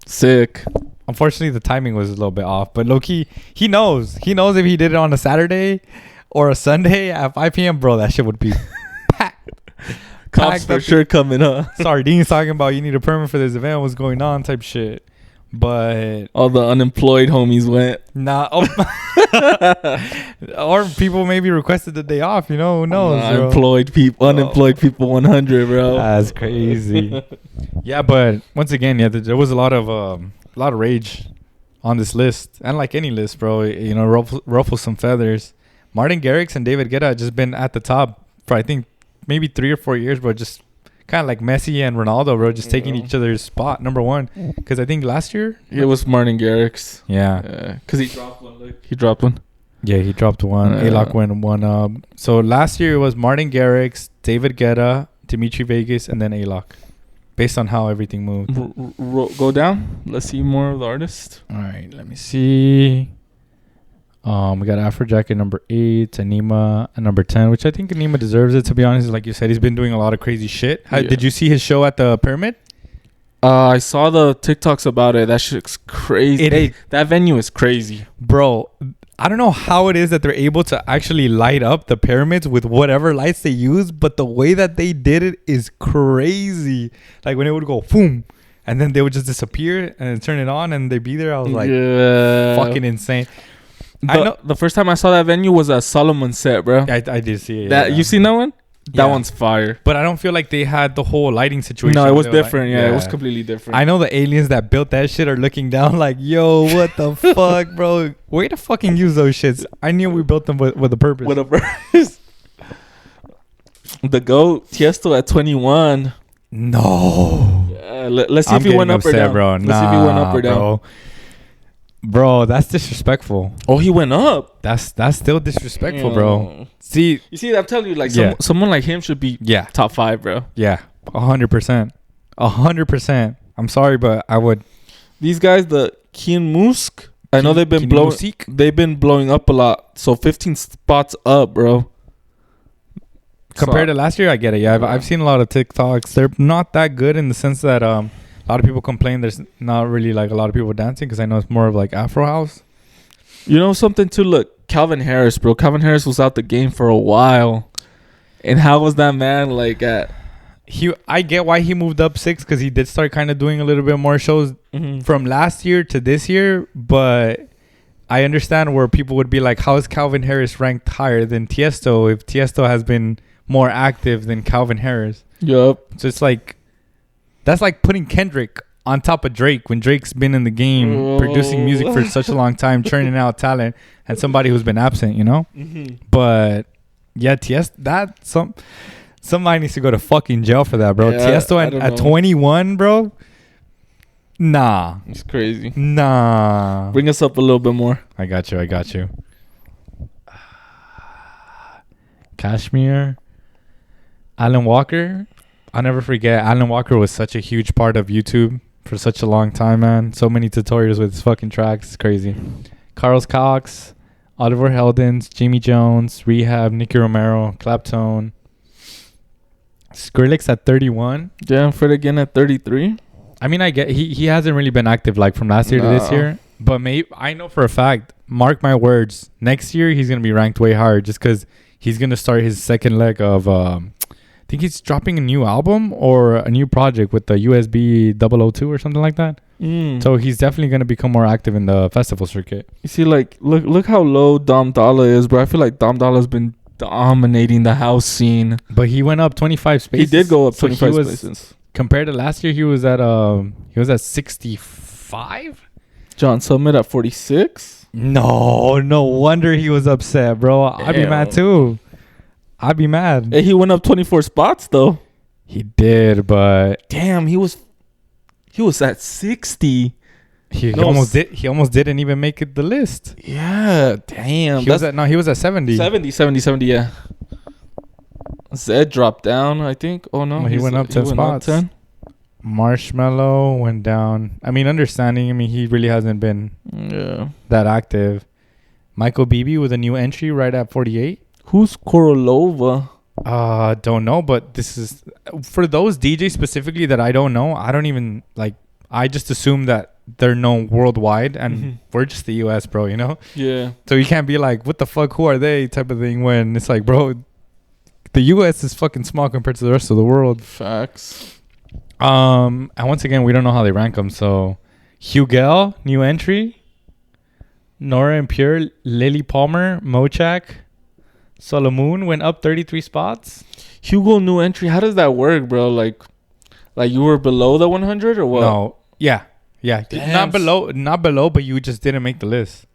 [SPEAKER 2] Sick.
[SPEAKER 1] Unfortunately, the timing was a little bit off. But low-key, he knows. He knows if he did it on a Saturday or a Sunday at 5 p.m., bro, that shit would be packed.
[SPEAKER 2] Cops for sure coming up.
[SPEAKER 1] Sardines talking about you need a permit for this event. What's going on type shit. But
[SPEAKER 2] all the unemployed homies went.
[SPEAKER 1] Nah. Or people maybe requested the day off. You know, who knows?
[SPEAKER 2] Unemployed people 100, bro.
[SPEAKER 1] That's crazy. Yeah, but once again, yeah, there was a lot of rage on this list, and like any list, bro. You know, ruffle some feathers. Martin Garrix and David Guetta just been at the top for I think maybe 3 or 4 years, bro. Just kind of like Messi and Ronaldo, bro, just taking each other's spot, number one. Because I think last year
[SPEAKER 2] it was Martin Garrix.
[SPEAKER 1] Yeah.
[SPEAKER 2] Because he dropped one. Look, he dropped one.
[SPEAKER 1] Yeah, he dropped one. A-Lock went one. So last year it was Martin Garrix, David Guetta, Dimitri Vegas, and then A-Lock. Based on how everything moved.
[SPEAKER 2] Go down. Let's see more of the artists.
[SPEAKER 1] All right, let me see. We got Afrojack at number 8, Anima at number 10, which I think Anima deserves it, to be honest. Like you said, he's been doing a lot of crazy shit. Did you see his show at the Pyramid?
[SPEAKER 2] I saw the TikToks about it. That shit's crazy. That venue is crazy.
[SPEAKER 1] Bro, I don't know how it is that they're able to actually light up the pyramids with whatever lights they use, but the way that they did it is crazy. Like when it would go boom, and then they would just disappear and turn it on and they'd be there. I was like, fucking insane.
[SPEAKER 2] I know the first time I saw that venue was a Solomon set, bro.
[SPEAKER 1] I did see it.
[SPEAKER 2] You seen that one? That one's fire.
[SPEAKER 1] But I don't feel like they had the whole lighting situation.
[SPEAKER 2] No, it was different. Like, it was completely different.
[SPEAKER 1] I know the aliens that built that shit are looking down like, yo, what the fuck, bro? Way to fucking use those shits. I knew we built them with a purpose.
[SPEAKER 2] With a purpose. The GOAT, Tiesto at 21.
[SPEAKER 1] No.
[SPEAKER 2] Let's see if he went up or down.
[SPEAKER 1] Bro.
[SPEAKER 2] Let's see if he went up or down.
[SPEAKER 1] Bro, that's disrespectful.
[SPEAKER 2] Oh, he went up.
[SPEAKER 1] That's still disrespectful, bro. See,
[SPEAKER 2] you see, I'm telling you, like someone like him should be top 5, bro.
[SPEAKER 1] Yeah, 100%, 100%. I'm sorry, but I would.
[SPEAKER 2] These guys, the Keen Musk, I know they've been blowing up a lot. So 15 spots up, bro.
[SPEAKER 1] Compared to last year, I get it. Yeah, I've seen a lot of TikToks. They're not that good in the sense that a lot of people complain there's not really like a lot of people dancing because I know it's more of like Afro house.
[SPEAKER 2] You know something too? Look, Calvin Harris, bro. Calvin Harris was out the game for a while. And how was that man like at...
[SPEAKER 1] I get why he moved up 6 because he did start kind of doing a little bit more shows from last year to this year. But I understand where people would be like, how is Calvin Harris ranked higher than Tiesto if Tiesto has been more active than Calvin Harris?
[SPEAKER 2] Yup.
[SPEAKER 1] So it's like... That's like putting Kendrick on top of Drake when Drake's been in the game producing music for such a long time, churning out talent, and somebody who's been absent, you know? But yeah, somebody needs to go to fucking jail for that, bro.
[SPEAKER 2] Yeah,
[SPEAKER 1] Tiesto at 21, bro? Nah.
[SPEAKER 2] It's crazy.
[SPEAKER 1] Nah.
[SPEAKER 2] Bring us up a little bit more.
[SPEAKER 1] I got you. Kashmir. Alan Walker. I'll never forget. Alan Walker was such a huge part of YouTube for such a long time, man. So many tutorials with his fucking tracks. It's crazy. Carlos Cox, Oliver Heldens, Jamie Jones, Rehab, Nicky Romero, Claptone. Skrillex at 31.
[SPEAKER 2] Yeah, Fred again at 33.
[SPEAKER 1] I mean, I get he hasn't really been active like from last year to this year. But I know for a fact, mark my words, next year he's going to be ranked way higher just because he's going to start his second leg of... I think he's dropping a new album or a new project with the USB 002 or something like that. So he's definitely going to become more active in the festival circuit.
[SPEAKER 2] You see, like, look how low Dom Dalla is, bro. I feel like Dom Dalla's been dominating the house scene.
[SPEAKER 1] But he went up 25 spaces.
[SPEAKER 2] He did go up 25 spaces.
[SPEAKER 1] Compared to last year, he was at 65.
[SPEAKER 2] John Summit at 46.
[SPEAKER 1] No wonder he was upset, bro. I'd be mad too. I'd be mad.
[SPEAKER 2] Hey, he went up 24 spots though.
[SPEAKER 1] He did, but
[SPEAKER 2] damn, he was at 60.
[SPEAKER 1] He almost didn't even make it the list.
[SPEAKER 2] Yeah, damn.
[SPEAKER 1] He was at 70.
[SPEAKER 2] 70, yeah. Zed dropped down, I think. Oh no,
[SPEAKER 1] he went up 10 spots. 10. Marshmello went down. I mean, he really hasn't been that active. Michael Bibi with a new entry right at 48.
[SPEAKER 2] Who's Korolova?
[SPEAKER 1] Don't know, but this is for those DJs specifically that I don't know. I don't even like. I just assume that they're known worldwide, and we're just the U.S., bro. You know?
[SPEAKER 2] Yeah.
[SPEAKER 1] So you can't be like, "What the fuck? Who are they?" type of thing. When it's like, bro, the U.S. is fucking small compared to the rest of the world.
[SPEAKER 2] Facts.
[SPEAKER 1] And once again, we don't know how they rank them. So, Hugel, new entry. Nora and Pure, Lily Palmer, Mochak, Solomon went up 33 spots.
[SPEAKER 2] Hugo, new entry. How does that work, bro? Like you were below the 100 or what?
[SPEAKER 1] No, yeah.
[SPEAKER 2] Damn.
[SPEAKER 1] Not below, but you just didn't make the list.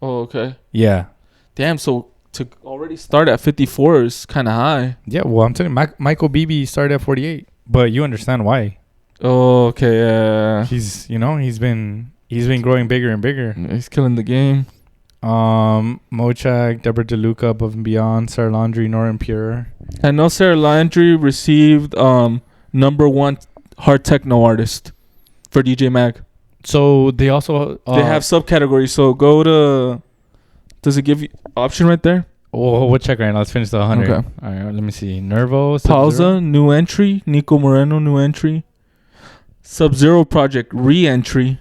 [SPEAKER 2] Oh, okay.
[SPEAKER 1] Yeah.
[SPEAKER 2] Damn. So to already start at 54 is kind of high.
[SPEAKER 1] Yeah. Well, I'm telling you, Michael Beebe started at 48, but you understand why.
[SPEAKER 2] Oh, okay. Yeah.
[SPEAKER 1] He's been growing bigger and bigger.
[SPEAKER 2] He's killing the game.
[SPEAKER 1] Mochak, Deborah DeLuca, Above and Beyond, Sarah Laundry, Norton Pure.
[SPEAKER 2] I know Sarah Landry received #1 hard techno artist for DJ Mag.
[SPEAKER 1] So they also
[SPEAKER 2] They have subcategories. So go to. Does it give you option right there?
[SPEAKER 1] Oh, we'll check right now. Let's finish the 100.
[SPEAKER 2] Okay.
[SPEAKER 1] All right, let me see. Nervo,
[SPEAKER 2] Pausa, new entry. Nico Moreno, new entry. Sub-Zero Project, re-entry.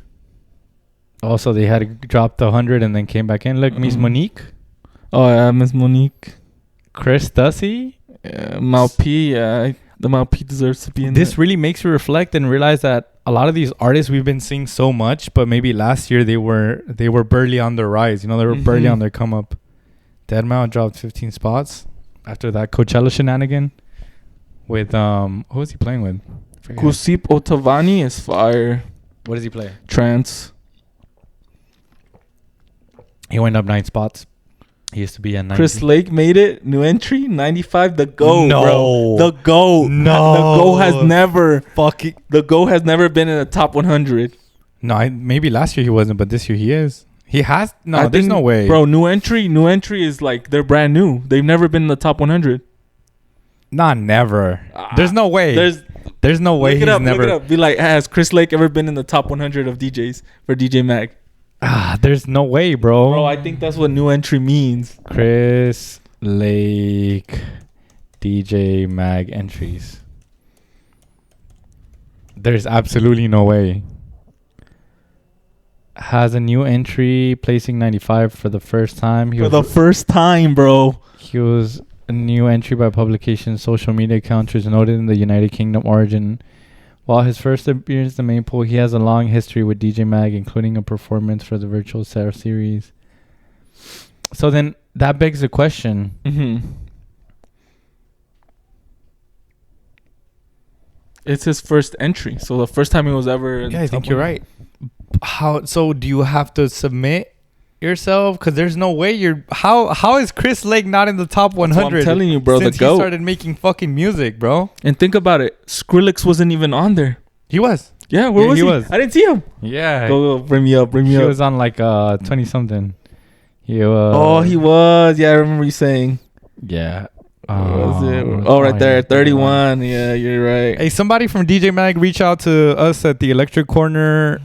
[SPEAKER 1] Also, they had dropped the 100 and then came back in. Look, Miss Monique.
[SPEAKER 2] Oh, yeah, Miss Monique.
[SPEAKER 1] Chris Dussy.
[SPEAKER 2] Malp, yeah. The Malp deserves to be in
[SPEAKER 1] This really makes you reflect and realize that a lot of these artists we've been seeing so much, but maybe last year they were barely on their rise. You know, they were barely on their come up. Deadmau5 dropped 15 spots after that Coachella shenanigan with who was he playing with?
[SPEAKER 2] Kusip Otavani is fire.
[SPEAKER 1] What does he play?
[SPEAKER 2] Trance.
[SPEAKER 1] He went up 9 spots. He used to be at 90.
[SPEAKER 2] Chris Lake made it. New entry, 95. The GO, bro. The GO.
[SPEAKER 1] No.
[SPEAKER 2] The GO has never.
[SPEAKER 1] Fucking.
[SPEAKER 2] The GO has never been in the top 100.
[SPEAKER 1] No, maybe last year he wasn't, but this year he is. He has. No, there's no way.
[SPEAKER 2] Bro, new entry is like they're brand new. They've never been in the top 100.
[SPEAKER 1] Nah, never. There's no way. There's no way he's never.
[SPEAKER 2] Look it up. Be like, has Chris Lake ever been in the top 100 of DJs for DJ Mag?
[SPEAKER 1] There's no way, bro.
[SPEAKER 2] Bro, I think that's what new entry means.
[SPEAKER 1] Chris Lake DJ Mag entries. There's absolutely no way. Has a new entry placing 95 for the first time.
[SPEAKER 2] For the first time, bro.
[SPEAKER 1] He was a new entry by publication social media account is noted in the United Kingdom origin. While his first appearance in the main pool, he has a long history with DJ Mag, including a performance for the Virtual Sarah series. So then that begs the question.
[SPEAKER 2] It's his first entry. So the first time he was ever...
[SPEAKER 1] Yeah, I think you're right. So do you have to submit yourself? Because there's no way you're... How is Chris Lake not in the top 100?
[SPEAKER 2] I'm telling you, bro.
[SPEAKER 1] Since
[SPEAKER 2] the GOAT.
[SPEAKER 1] he started making fucking music, bro.
[SPEAKER 2] And think about it. Skrillex wasn't even on there.
[SPEAKER 1] He was.
[SPEAKER 2] Yeah, where was he? I didn't see him.
[SPEAKER 1] Yeah.
[SPEAKER 2] Go, bring me up.
[SPEAKER 1] He was on like 20-something. He was...
[SPEAKER 2] Oh, he was. Yeah, I remember you saying.
[SPEAKER 1] Yeah.
[SPEAKER 2] Was it? Oh, right there. 31. Yeah, you're right.
[SPEAKER 1] Hey, somebody from DJ Mag reach out to us at the Electric Corner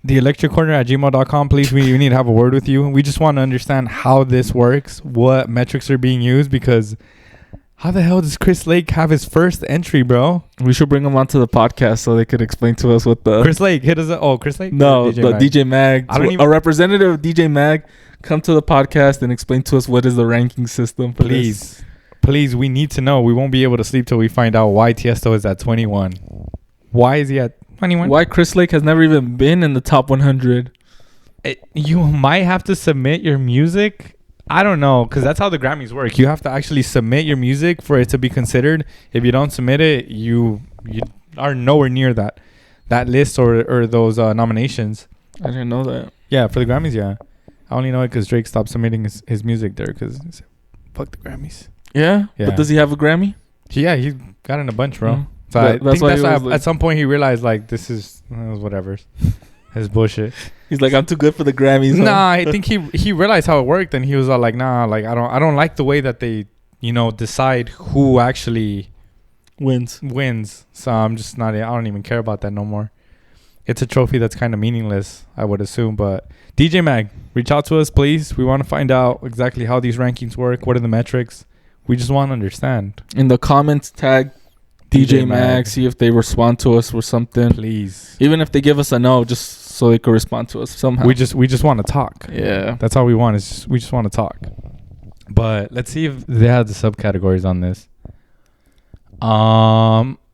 [SPEAKER 1] at gmail.com, please. We need to have a word with you. We just want to understand how this works, what metrics are being used, because how the hell does Chris Lake have his first entry, bro?
[SPEAKER 2] We should bring him onto the podcast so they could explain to us what the...
[SPEAKER 1] Chris Lake, hit us up. Oh, Chris Lake?
[SPEAKER 2] No, DJ Mag. A representative of DJ Mag come to the podcast and explain to us what is the ranking system for this.
[SPEAKER 1] Please, we need to know. We won't be able to sleep till we find out why Tiesto is at 21. Why is he at 21?
[SPEAKER 2] Why Chris Lake has never even been in the top 100.
[SPEAKER 1] You might have to submit your music. I don't know, because that's how the Grammys work. You have to actually submit your music for it to be considered. If you don't submit it, you are nowhere near that list or those nominations.
[SPEAKER 2] I didn't know that.
[SPEAKER 1] Yeah, for the Grammys, yeah. I only know it because Drake stopped submitting his music there because fuck the Grammys.
[SPEAKER 2] Yeah? But does he have a Grammy?
[SPEAKER 1] Yeah, he got in a bunch, bro.
[SPEAKER 2] Mm.
[SPEAKER 1] So I think that's why
[SPEAKER 2] at
[SPEAKER 1] some point he realized, like, this is whatever. His bullshit.
[SPEAKER 2] He's like, I'm too good for the Grammys.
[SPEAKER 1] Nah, I think he realized how it worked, and he was all like, nah, like I don't like the way that they, decide who actually
[SPEAKER 2] wins.
[SPEAKER 1] So I'm just not. I don't even care about that no more. It's a trophy that's kind of meaningless, I would assume. But DJ Mag, reach out to us, please. We want to find out exactly how these rankings work. What are the metrics? We just want to understand.
[SPEAKER 2] In the comments, tag DJ Mag, see if they respond to us or something.
[SPEAKER 1] Please.
[SPEAKER 2] Even if they give us a no, just so they could respond to us somehow.
[SPEAKER 1] We just want to talk.
[SPEAKER 2] Yeah.
[SPEAKER 1] That's all we want. We just want to talk. But let's see if they have the subcategories on this.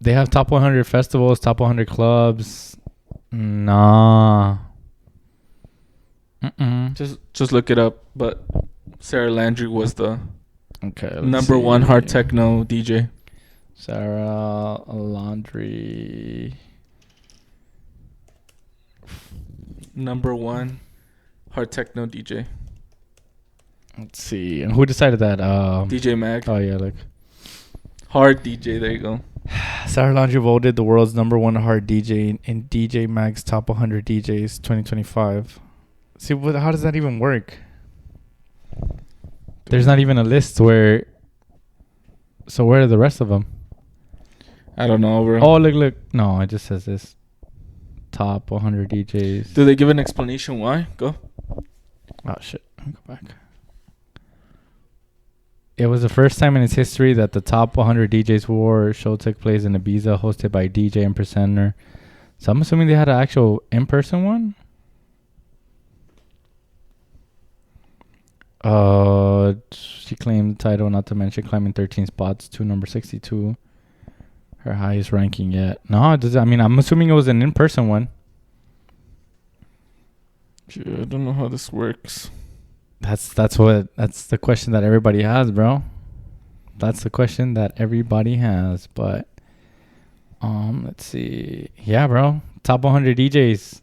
[SPEAKER 1] They have top 100 festivals, top 100 clubs. Nah.
[SPEAKER 2] Just look it up. But Sarah Landry was the number
[SPEAKER 1] see.
[SPEAKER 2] one hard techno DJ.
[SPEAKER 1] Sarah Landry.
[SPEAKER 2] Number one hard techno DJ.
[SPEAKER 1] Let's see. And who decided that?
[SPEAKER 2] DJ Mag.
[SPEAKER 1] Oh, yeah, look.
[SPEAKER 2] Hard DJ. There you go.
[SPEAKER 1] Sarah Landry voted the world's number one hard DJ in DJ Mag's top 100 DJs 2025. See, how does that even work? There's not even a list where... So where are the rest of them?
[SPEAKER 2] I don't know, bro.
[SPEAKER 1] Oh, look. No, it just says this. Top 100 DJs.
[SPEAKER 2] Do they give an explanation why? Go.
[SPEAKER 1] Oh, shit. Let me go back. It was the first time in its history that the top 100 DJs war show took place in Ibiza, hosted by DJ and presenter. So I'm assuming they had an actual in-person one? She claimed the title, not to mention climbing 13 spots to number 62. Her highest ranking yet. No, I'm assuming it was an in-person one.
[SPEAKER 2] I don't know how this works.
[SPEAKER 1] That's the question that everybody has, bro. That's the question that everybody has. But let's see. Yeah, bro. Top 100 DJs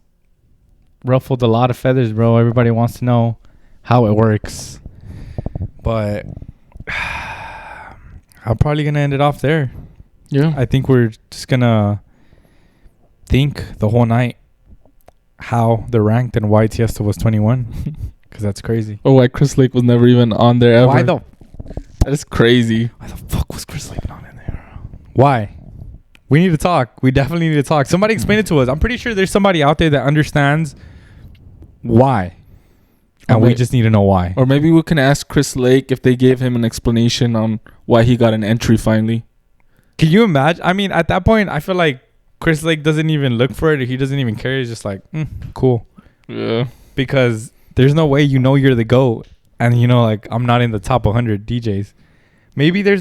[SPEAKER 1] ruffled a lot of feathers, bro. Everybody wants to know how it works. But I'm probably gonna end it off there.
[SPEAKER 2] Yeah.
[SPEAKER 1] I think we're just gonna think the whole night how they're ranked and why Tiesto was 21. Because that's crazy.
[SPEAKER 2] Oh, why Chris Lake was never even on there ever.
[SPEAKER 1] That
[SPEAKER 2] is crazy.
[SPEAKER 1] Why the fuck was Chris Lake not in there? Why? We need to talk. We definitely need to talk. Somebody explain it to us. I'm pretty sure there's somebody out there that understands why. And we just need to know why.
[SPEAKER 2] Or maybe we can ask Chris Lake if they gave him an explanation on why he got an entry finally.
[SPEAKER 1] Can you imagine? I mean, at that point, I feel like Chris Lake doesn't even look for it. He doesn't even care. He's just like, cool.
[SPEAKER 2] Yeah.
[SPEAKER 1] Because there's no way you're the GOAT. And, I'm not in the top 100 DJs. Maybe there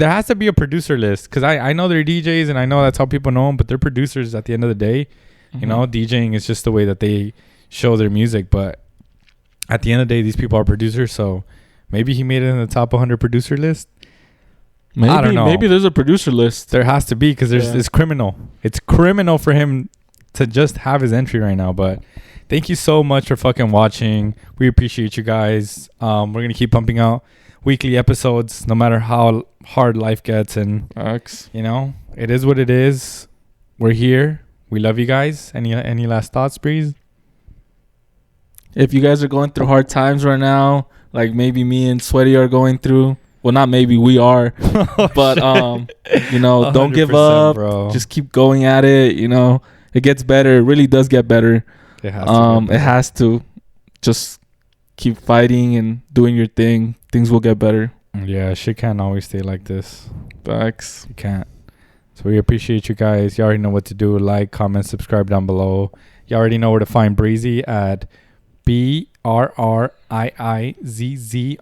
[SPEAKER 1] has to be a producer list. Because I know they're DJs and I know that's how people know them. But they're producers at the end of the day.
[SPEAKER 2] Mm-hmm.
[SPEAKER 1] DJing is just the way that they show their music. But at the end of the day, these people are producers. So maybe he made it in the top 100 producer list.
[SPEAKER 2] Maybe,
[SPEAKER 1] I don't know.
[SPEAKER 2] Maybe there's a producer list.
[SPEAKER 1] There has to be because it's criminal. It's criminal for him to just have his entry right now. But thank you so much for fucking watching. We appreciate you guys. We're going to keep pumping out weekly episodes no matter how hard life gets. And, it is what it is. We're here. We love you guys. Any last thoughts, Breeze?
[SPEAKER 2] If you guys are going through hard times right now, like maybe me and Sweaty are going through, well, not maybe, we are, but don't give up, bro. Just keep going at it. It gets better. It really does get better. It has to. Just keep fighting and doing your thing. Things will get better.
[SPEAKER 1] Yeah, shit can't always stay like this.
[SPEAKER 2] Facts.
[SPEAKER 1] You can't. So we appreciate you guys. You already know what to do. Like, comment, subscribe down below. You already know where to find Breezy at BRRIIZZ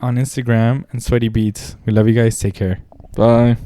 [SPEAKER 1] on Instagram and Sweaty Beats. We love you guys. Take care.
[SPEAKER 2] Bye.